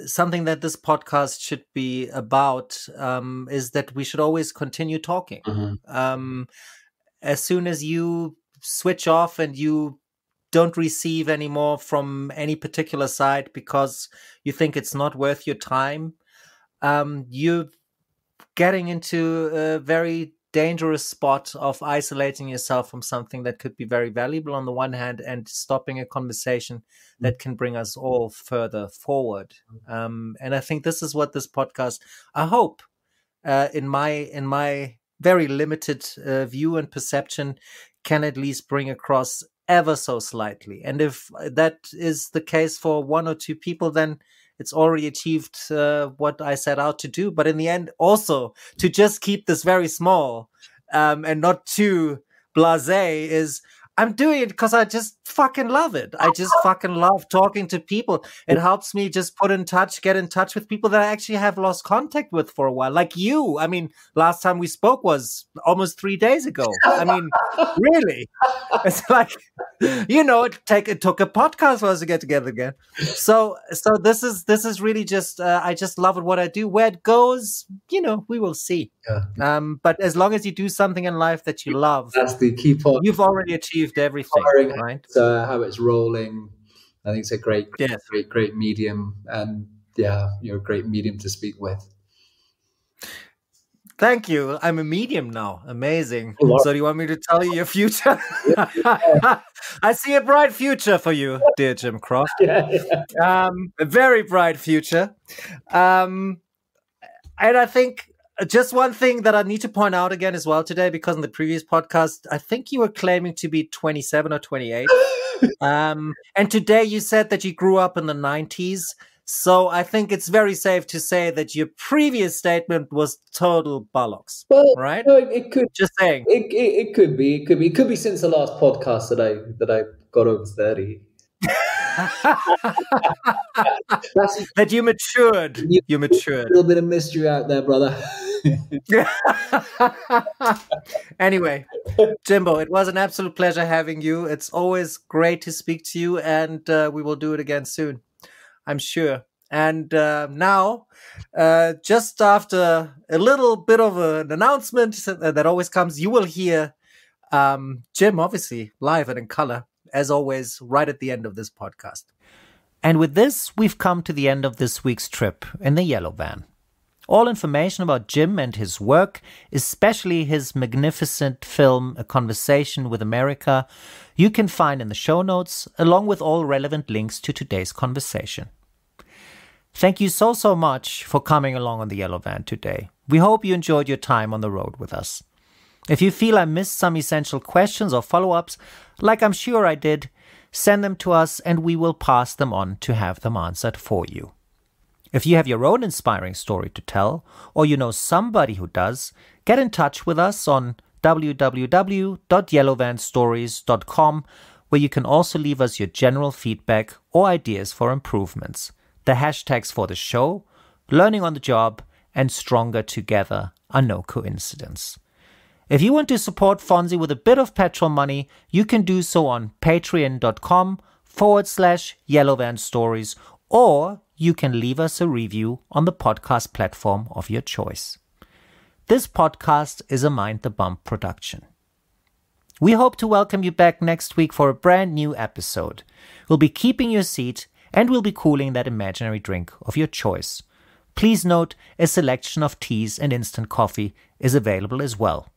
something that this podcast should be about, is that we should always continue talking. As soon as you switch off and you don't receive anymore from any particular side because you think it's not worth your time, you're getting into a very dangerous spot of isolating yourself from something that could be very valuable on the one hand, and stopping a conversation that can bring us all further forward. And I think this is what this podcast, I hope, in my very limited view and perception, can at least bring across ever so slightly. And if that is the case for one or two people, then it's already achieved what I set out to do. But in the end, also to just keep this very small and not too blasé, is I'm doing it because I just fucking love it. I just fucking love talking to people. It helps me just get in touch with people that I actually have lost contact with for a while. Like you. I mean, last time we spoke was almost 3 days ago. I mean, really. It's like, it took a podcast for us to get together again. So this is really just, I just love it, what I do. Where it goes, we will see. Yeah. But as long as you do something in life that you love, that's the key part. You've already achieved everything, right? So how it's rolling, I think it's a great medium, and you're a great medium to speak with. Thank you. I'm a medium now. Amazing. So do you want me to tell you your future? I see a bright future for you, dear Jim Kroft. A very bright future. And I think just one thing that I need to point out again as well today, because in the previous podcast, I think you were claiming to be 27 or 28. And today you said that you grew up in the 90s. So I think it's very safe to say that your previous statement was total bollocks. Well, right? No, it could. Just saying. It could be. It could be since the last podcast that I got over 30. That you matured. You matured. A little bit of mystery out there, brother. Anyway, Jimbo, it was an absolute pleasure having you. It's always great to speak to you, and we will do it again soon, I'm sure. And now, just after a little bit of an announcement that always comes, you will hear Jim, obviously, live and in color, as always, right at the end of this podcast. And with this, we've come to the end of this week's trip in the Yellow Van. All information about Jim and his work, especially his magnificent film, A Conversation with America, you can find in the show notes, along with all relevant links to today's conversation. Thank you so much for coming along on the Yellow Van today. We hope you enjoyed your time on the road with us. If you feel I missed some essential questions or follow-ups, like I'm sure I did, send them to us and we will pass them on to have them answered for you. If you have your own inspiring story to tell, or you know somebody who does, get in touch with us on www.yellowvanstories.com, where you can also leave us your general feedback or ideas for improvements. The hashtags for the show, learning on the job, and stronger together are no coincidence. If you want to support Fonsi with a bit of petrol money, you can do so on patreon.com/yellowvanstories, or you can leave us a review on the podcast platform of your choice. This podcast is a Mind the Bump production. We hope to welcome you back next week for a brand new episode. We'll be keeping your seat and we'll be cooling that imaginary drink of your choice. Please note, a selection of teas and instant coffee is available as well.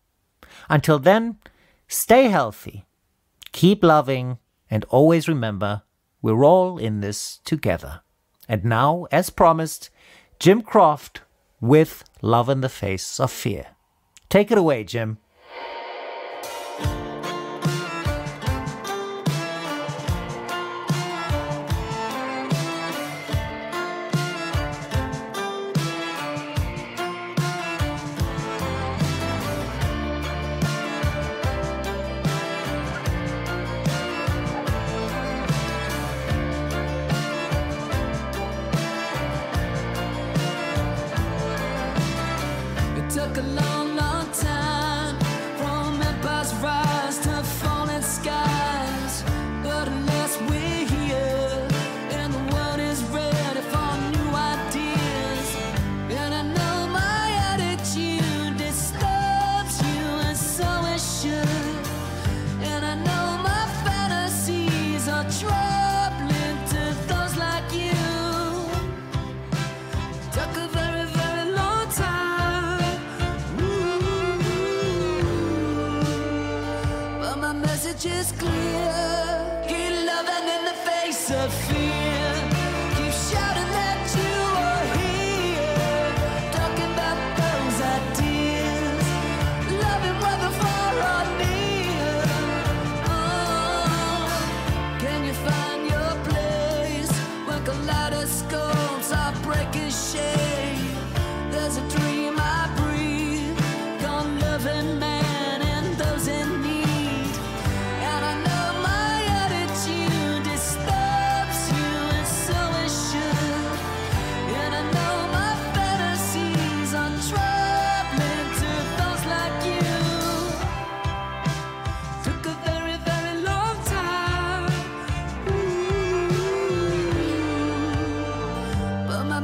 Until then, stay healthy, keep loving, and always remember, we're all in this together. And now, as promised, Jim Kroft with Love in the Face of Fear. Take it away, Jim. Took a long, long time from empire's rise to falling skies. But unless we're here and the world is ready for new ideas, and I know my attitude disturbs you, and so it should. And I know my fantasies are troubling to those like you. Took a very, very long time. My message is clear. Keep loving in the face of fear. Keep shouting that you are here. Talking about those ideas. Loving whether far or near. Oh, can you find your place when kaleidoscopes are breaking shape? There's a dream I breathe. Gone loving man and those in need.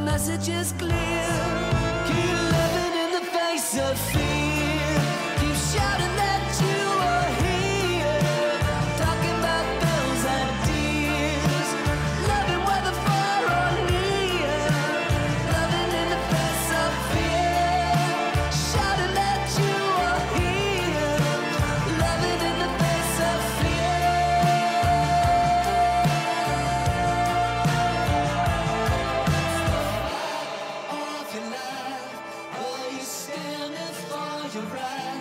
Message is clear. Keep living in the face of fear. Keep shouting that you are here. Talking about those ideas. Loving whether far or near. Loving in the face of fear. Shouting that you are here. Loving in the face of fear. Of your life, are you standing for your right?